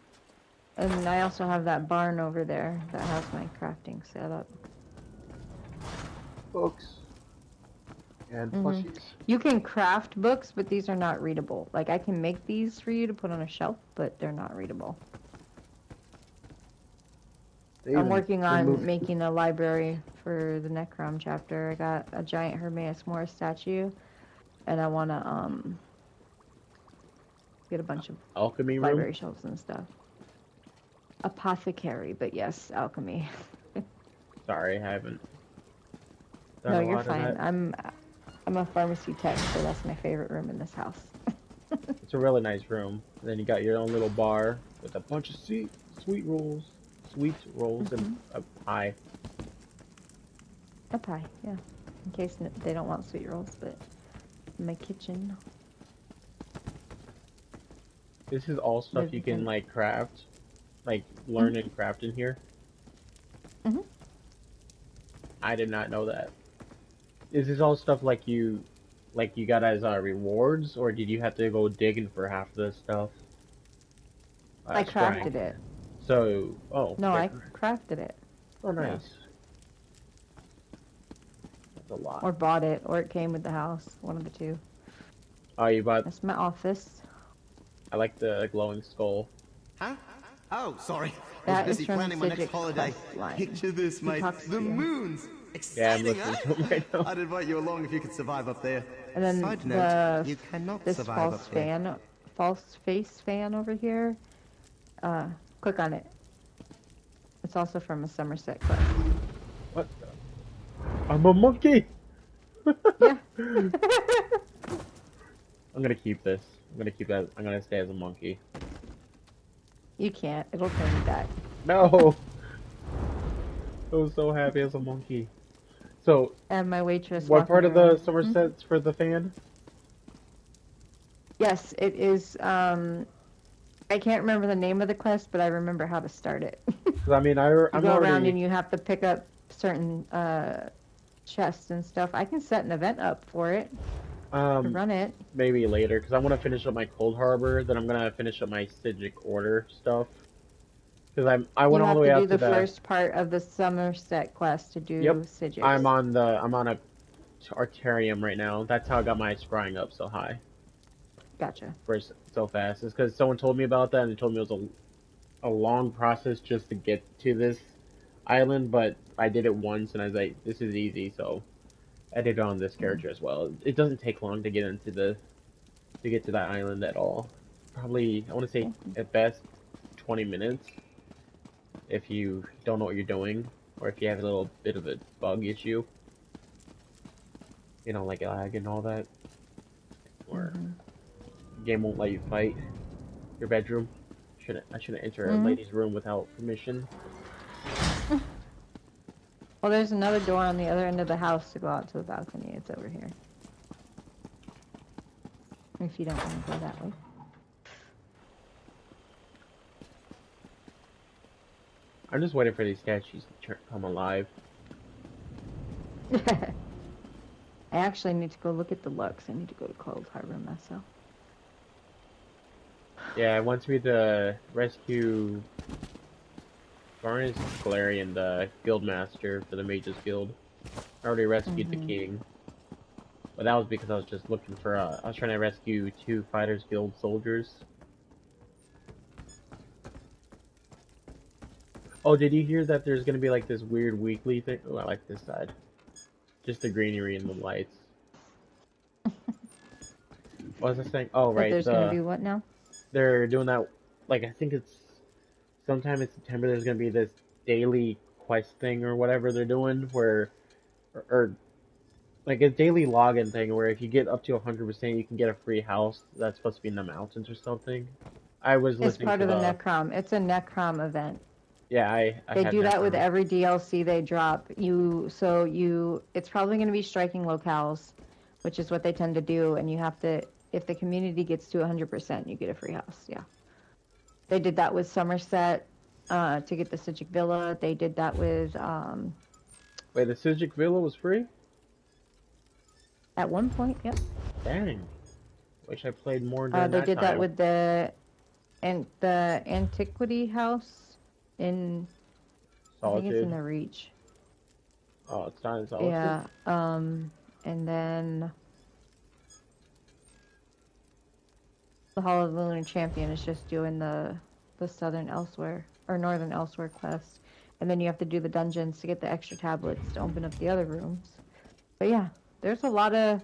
And I also have that barn over there that has my crafting set up. Books. And Mhm. plushies. You can craft books, but these are not readable. Like, I can make these for you to put on a shelf, but they're not readable. I'm working on making a library for the Necrom chapter. I got a giant Hermaeus Morris statue, and I want to get a bunch of alchemy room. library shelves and stuff. Apothecary, but yes, alchemy. Sorry, I haven't. done No, a you're lot of fine. that. I'm a pharmacy tech, so that's my favorite room in this house. It's a really nice room. And then you got your own little bar with a bunch of sweet rolls, and a pie. A pie, yeah. In case they don't want sweet rolls, but in my kitchen. This is all stuff There's you can different- like craft, like learn and craft in here. Mhm. I did not know that. Is this all stuff like you got as rewards, or did you have to go digging for half of this stuff? I Scrying. crafted it. So, oh. No, I okay. crafted it. Oh, nice. That's a lot. Or bought it, or it came with the house. One of the two. Oh, you bought. That's my office. I like the glowing skull. Huh? Oh, sorry. That I was is busy from planning my Sidgwick next holiday. quest line. Picture this, He mate. talks The to you. moons. Yeah, I'm Exciting, listening eh? to him right now. I'd invite you along if you could survive up there. And then Side note, you the cannot this survive false up there. false face fan over here. Click on it. It's also from a Somerset quest. What? I'm a monkey. Yeah. I'm gonna keep this. I'm gonna keep that. I'm gonna stay as a monkey. You can't. It'll turn you back. No. I was so happy as a monkey. So, And my waitress. what walking part of the around. Somerset's for the fan? Yes, it is. I can't remember the name of the quest, but I remember how to start it. Because I mean, You I'm go around already. and you have to pick up certain chests and stuff. I can set an event up for it to run it. Maybe later, because I want to finish up my Cold Harbor. Then I'm gonna finish up my Stygic Order stuff. Because I went You all the way have up to do to the first part of the Somerset quest to do Yep. Sigils. I'm on a Arterium right now. That's how I got my scrying up so high. Gotcha. For so fast. It's because someone told me about that, and they told me it was a long process just to get to this island, but I did it once, and I was like, this is easy, so I did it on this character as well. It doesn't take long to get to that island at all. Probably, I want to say, at best, 20 minutes, if you don't know what you're doing, or if you have a little bit of a bug issue. You know, like lag and all that. Or game won't let you fight your bedroom. I shouldn't enter a lady's room without permission. Well, there's another door on the other end of the house to go out to the balcony. It's over here. If you don't want to go that way. I'm just waiting for these statues to come alive. I actually need to go look at the Lux. I need to go to Cold Harbor myself. Yeah, it wants me to rescue Varnus Galarian, the Guildmaster for the Mages Guild. I already rescued the king. But that was because I was just looking for, I was trying to rescue 2 Fighters Guild soldiers. Oh, did you hear that there's gonna be like this weird weekly thing? Oh, I like this side. Just the greenery and the lights. What was I saying? Oh, But right. there's going to be what now? They're doing that, like, I think it's sometime in September. There's gonna be this daily quest thing or whatever they're doing, where, or like a daily login thing where if you get up to 100%, you can get a free house that's supposed to be in the mountains or something. I was It's listening part to of the Necrom. It's a Necrom event. Yeah, I They had do that with for- every DLC they drop. It's probably going to be striking locales, which is what they tend to do, and you have to, if the community gets to 100%, you get a free house. Yeah. They did that with Somerset to get the Sijic Villa. They did that with, Wait, the Sijic Villa was free? at one point, yep. Dang. Wish I played more during They that did that time. with the Antiquity House in, I think it's in Solitude. the Reach. Oh, it's not in Solitude? Yeah, and then the Hall of the Lunar Champion is just doing the Southern Elsewhere, or Northern Elsewhere quest. And then you have to do the dungeons to get the extra tablets to open up the other rooms. But yeah, there's a lot of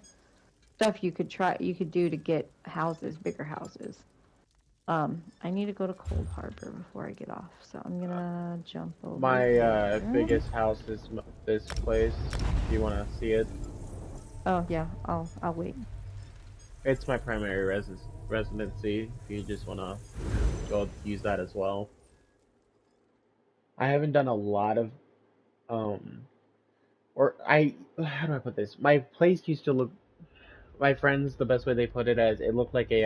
stuff you could do to get houses, bigger houses. I need to go to Cold Harbor before I get off, so I'm gonna jump over My here. biggest house is this place. If you want to see it, Oh yeah, I'll wait. it's my primary residency. If you just want to go use that as well. I haven't done a lot of how do I put this? My place used to look. My friends, the best way they put it as, it looked like a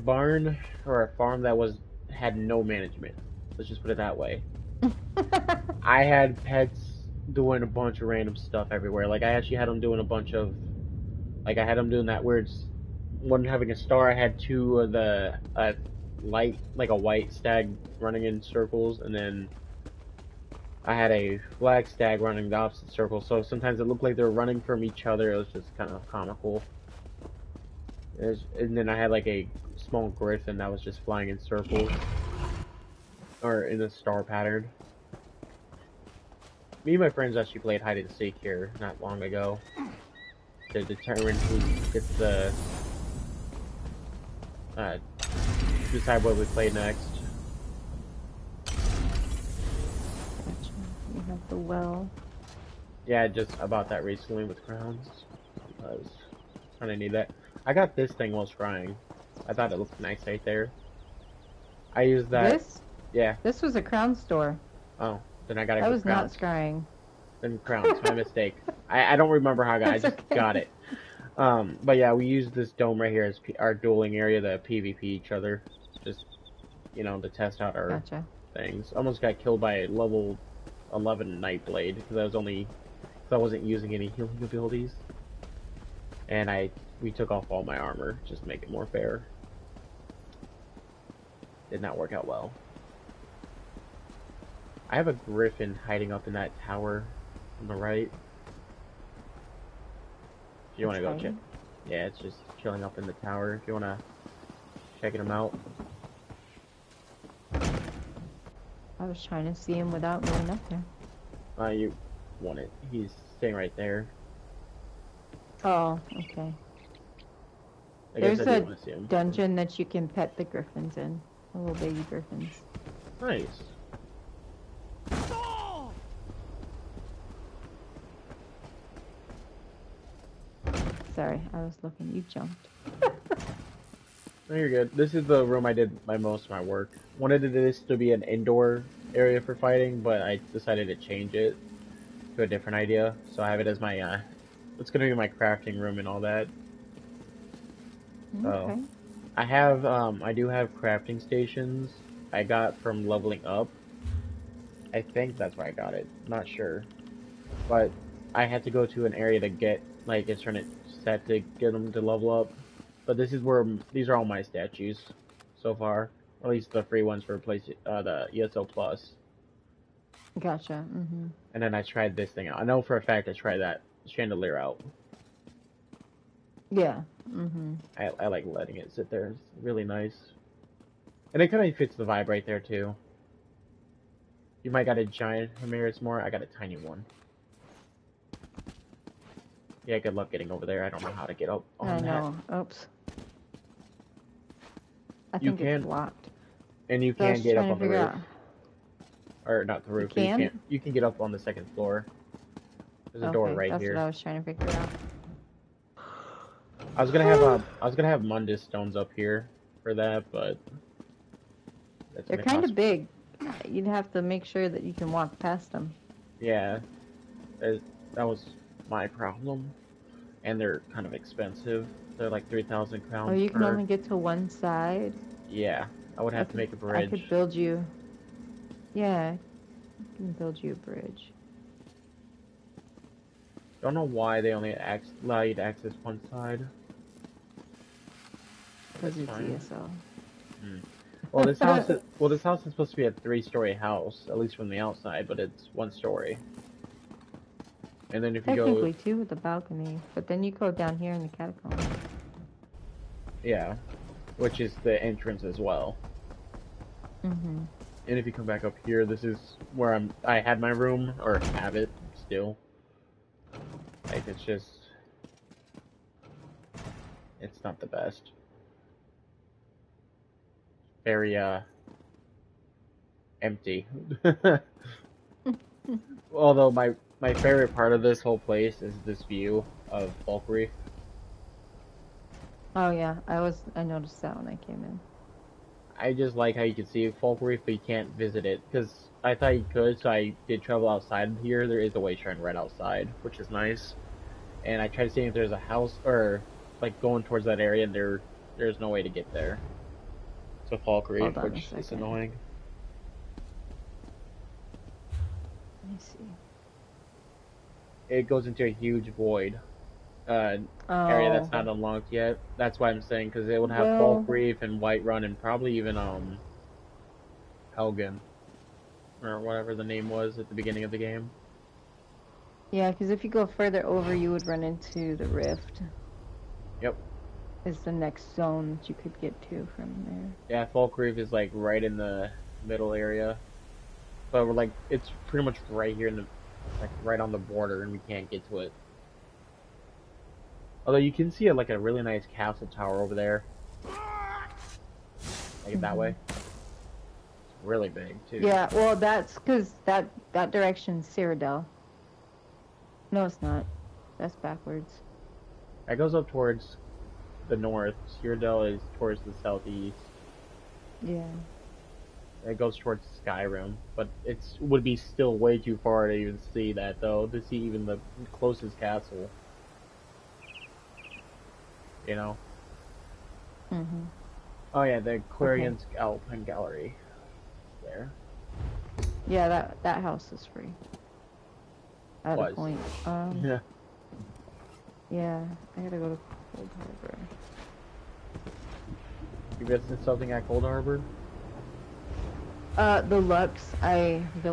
barn or a farm that had no management. Let's just put it that way. I had pets doing a bunch of random stuff everywhere. Like I actually had them doing a bunch of, like I had them doing that weird one having a star. I had two of the light, like a white stag running in circles, and then I had a black stag running the opposite circle. So sometimes it looked like they were running from each other. It was just kind of comical. And then I had like a small griffin that was just flying in circles, or in a star pattern. Me and my friends actually played hide and seek here not long ago to determine who gets the decide what we play next. You have the well. Yeah, I just about that recently with crowns. I was kind of need that. I got this thing while scrying. I thought it looked nice right there. I used that. This? Yeah. This was a crown store. Oh, then I gotta That go was crowns. not scrying. Then crowns, my mistake. I don't remember how I got it. I That's just okay. got it. But yeah, we used this dome right here as our dueling area to PvP each other. Just, to test out our Gotcha. things. Almost got killed by a level 11 Nightblade because I wasn't using any healing abilities. And we took off all my armor just to make it more fair. Did not work out well. I have a griffin hiding up in that tower on the right. If you want to go check. Yeah, it's just chilling up in the tower. If you want to check him out. I was trying to see him without going up there. You want it. He's staying right there. Oh, okay. I guess There's I a do want to see him. dungeon that you can pet the griffins in. The little baby griffins. Nice. Sorry, I was looking. You jumped. No, you're good. This is the room I did most of my work. Wanted this to be an indoor area for fighting, but I decided to change it to a different idea. So I have it as my, it's gonna be my crafting room and all that. Okay. I do have crafting stations I got from leveling up. I think that's where I got it. Not sure. But I had to go to an area to get, like, a certain set to get them to level up. But this is where, these are all my statues so far. At least the free ones for the ESO Plus. Gotcha. Mm-hmm. And then I tried this thing out. I know for a fact I tried that chandelier out. Yeah. Mm-hmm. I like letting it sit there. It's really nice. And it kind of fits the vibe right there, too. You might got a giant Hemiris more. I got a tiny one. Yeah, good luck getting over there. I don't know how to get up on I that. know. Oops. I You think can- it's blocked. And you So I can was get up trying on to the figure roof. out. Or not the roof. You but can? You can get up on the second floor. There's a door Okay, right that's here. what I was trying to figure out. I was gonna have Mundus stones up here for that, but That's They're gonna kind cost. of big. You'd have to make sure that you can walk past them. Yeah, that was my problem, and they're kind of expensive. They're like 3,000 Oh, pounds you can per. only get to one side. Yeah, I would have to make a I bridge. could build you. Yeah, I can build you a bridge. Don't know why they only allow you to access one side. Because That's it's fine. ESL. Well, this house is supposed to be a 3-story house, at least from the outside, but it's 1 story. And then if you go, Technically, too, with the balcony. But then you go down here in the catacombs. yeah, which is the entrance as well. Mm-hmm. And if you come back up here, this is where I had my room, or have it still. Like, it's not the best. Very, empty. Although my favorite part of this whole place is this view of Bulk Reef. Oh yeah, I noticed that when I came in. I just like how you can see Bulk Reef, but you can't visit it, because I thought you could, so I did travel outside here. There is a way shrine right outside, which is nice. And I tried seeing if there's a house, or, like, going towards that area, and there's no way to get there. To Bulk Reef, Hold on a which is second. annoying. Let me see. It goes into a huge void. Area that's not unlocked yet. That's why I'm saying, because it would have Well- Bulk Reef and Whiterun and probably even Helgen, or whatever the name was at the beginning of the game. Yeah, because if you go further over, you would run into the rift. Yep. Is the next zone that you could get to from there. Yeah, Bulk Reef is like right in the middle area, but we're like it's pretty much right here in the like right on the border, and we can't get to it. Although you can see like a really nice castle tower over there, like that way. It's really big too. Yeah, well, that's because that direction's Cyrodiil. No, it's not. That's backwards. That goes up towards the north. Cyrodiil is towards the southeast. Yeah. It goes towards Skyrim, but it would be still way too far to even see that, though, to see even the closest castle. You know? Mm-hmm. Oh yeah, the Clarion Alpine Gallery. There. Yeah, that house is free. At Was. a point. Yeah. Yeah, I gotta go to Cold Harbor. You visited something at Cold Harbor? The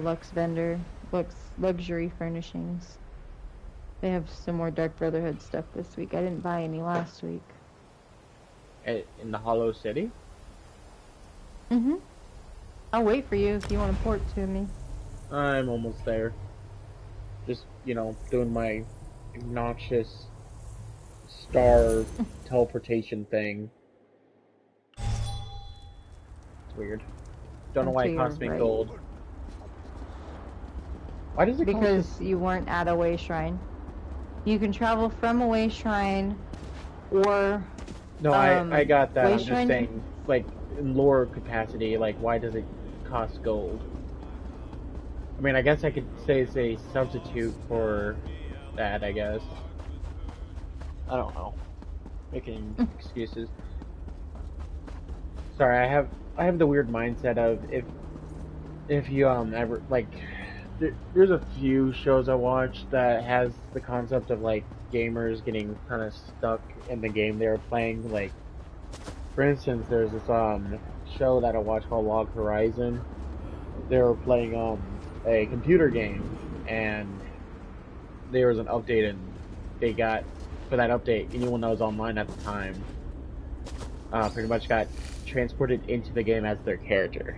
Lux vendor, luxury furnishings. They have some more Dark Brotherhood stuff this week. I didn't buy any last week. In the Hollow City? Mm-hmm. I'll wait for you if you want to port to me. I'm almost there. Just, doing my obnoxious star teleportation thing. It's weird. Don't know why it Until cost me you're right. gold. Why does it cost Because you weren't at a way shrine. You can travel from a way shrine, or No, I got that. I'm just Wayshrine- saying, like, in lore capacity, like, why does it cost gold? I mean, I guess I could say it's a substitute for that, I guess. I don't know. Making excuses. Sorry, I have the weird mindset of if you ever like there's a few shows I watch that has the concept of like gamers getting kind of stuck in the game they're playing. Like, for instance, there's this show that I watch called Log Horizon. They were playing a computer game, and there was an update, and they got for that update anyone that was online at the time pretty much got transported into the game as their character.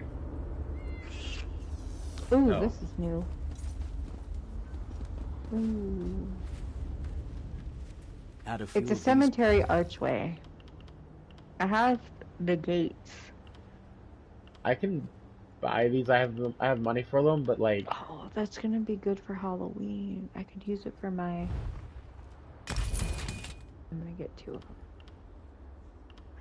ooh, Oh. this is new. Ooh. Add a few It's a of these. cemetery archway. I have the gates. I can buy these. I have money for them, but like Oh, that's gonna be good for Halloween. I could use it for my. I'm gonna get 2 of them.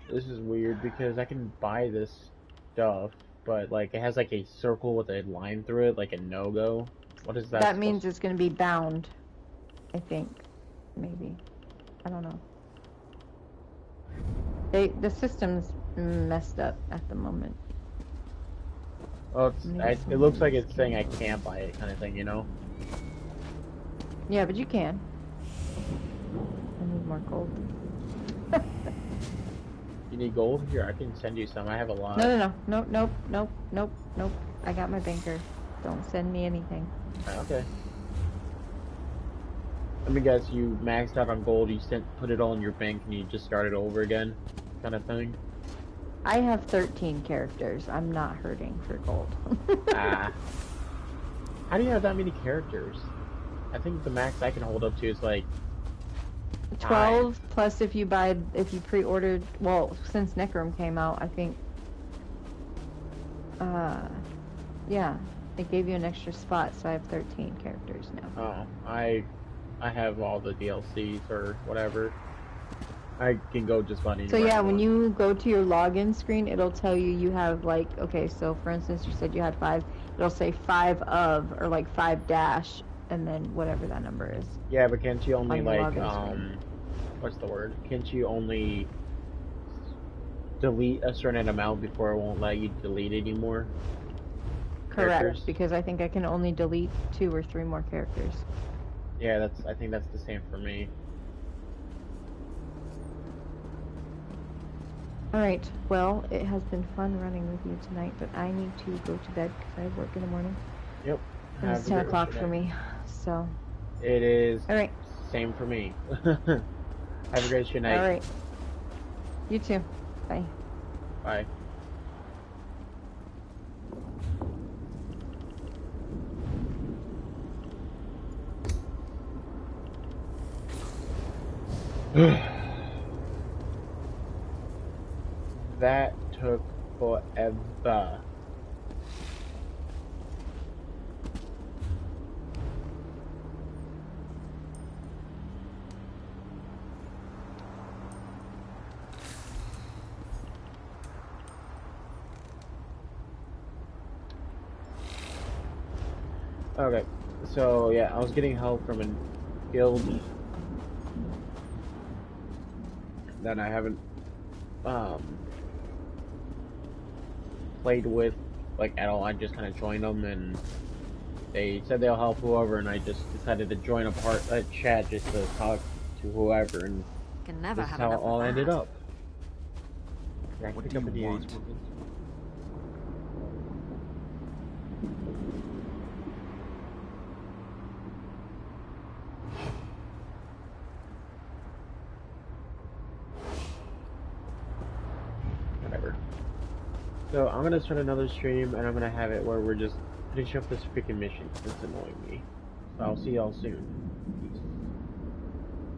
this is weird because I can buy this stuff, but like it has like a circle with a line through it, like a no-go. What is that? That means it's going to be bound, I think. Maybe. I don't know. The system's messed up at the moment. Well, it looks like it's saying I can't buy it, kind of thing, you know? Yeah, but you can. I need more gold. You need gold? Here, I can send you some. I have a lot. No. Nope. I got my banker. Don't send me anything. Okay. Let me guess, you maxed out on gold, you put it all in your bank, and you just started over again, kind of thing? I have 13 characters. I'm not hurting for gold. Ah. How do you have that many characters? I think the max I can hold up to is like 12 plus if you pre-ordered, well, since Necrom came out, I think, yeah, it gave you an extra spot, so I have 13 characters now. Oh, I have all the DLCs or whatever. I can go just about anywhere. So yeah, I when want. you go to your login screen, it'll tell you have like, okay, so for instance, you said you had 5, it'll say 5 of, or like 5 dash, and then whatever that number is. Yeah, but can't you only On your like, login screen. what's the word? Can't you only delete a certain amount before it won't let you delete anymore? Correct, Characters? because I think I can only delete 2 or 3 more characters. Yeah, I think that's the same for me. Alright, well, it has been fun running with you tonight, but I need to go to bed because I have work in the morning. Yep. And Have it's a 10 great o'clock rest of for your me, so. night. It is. Alright. Same for me. Have a great night. Alright. You too. Bye. Bye. That took forever. Okay, so yeah, I was getting help from a guild that I haven't played with like at all. I just kind of joined them, and they said they'll help whoever, and I just decided to join a chat just to talk to whoever, and Can never this is have how it enough all of ended that. up. Yeah, I What picked do up you a want? DH. Whatever. So I'm gonna start another stream, and I'm gonna have it where we're just finish up this freaking mission. It's annoying me. So I'll see y'all soon.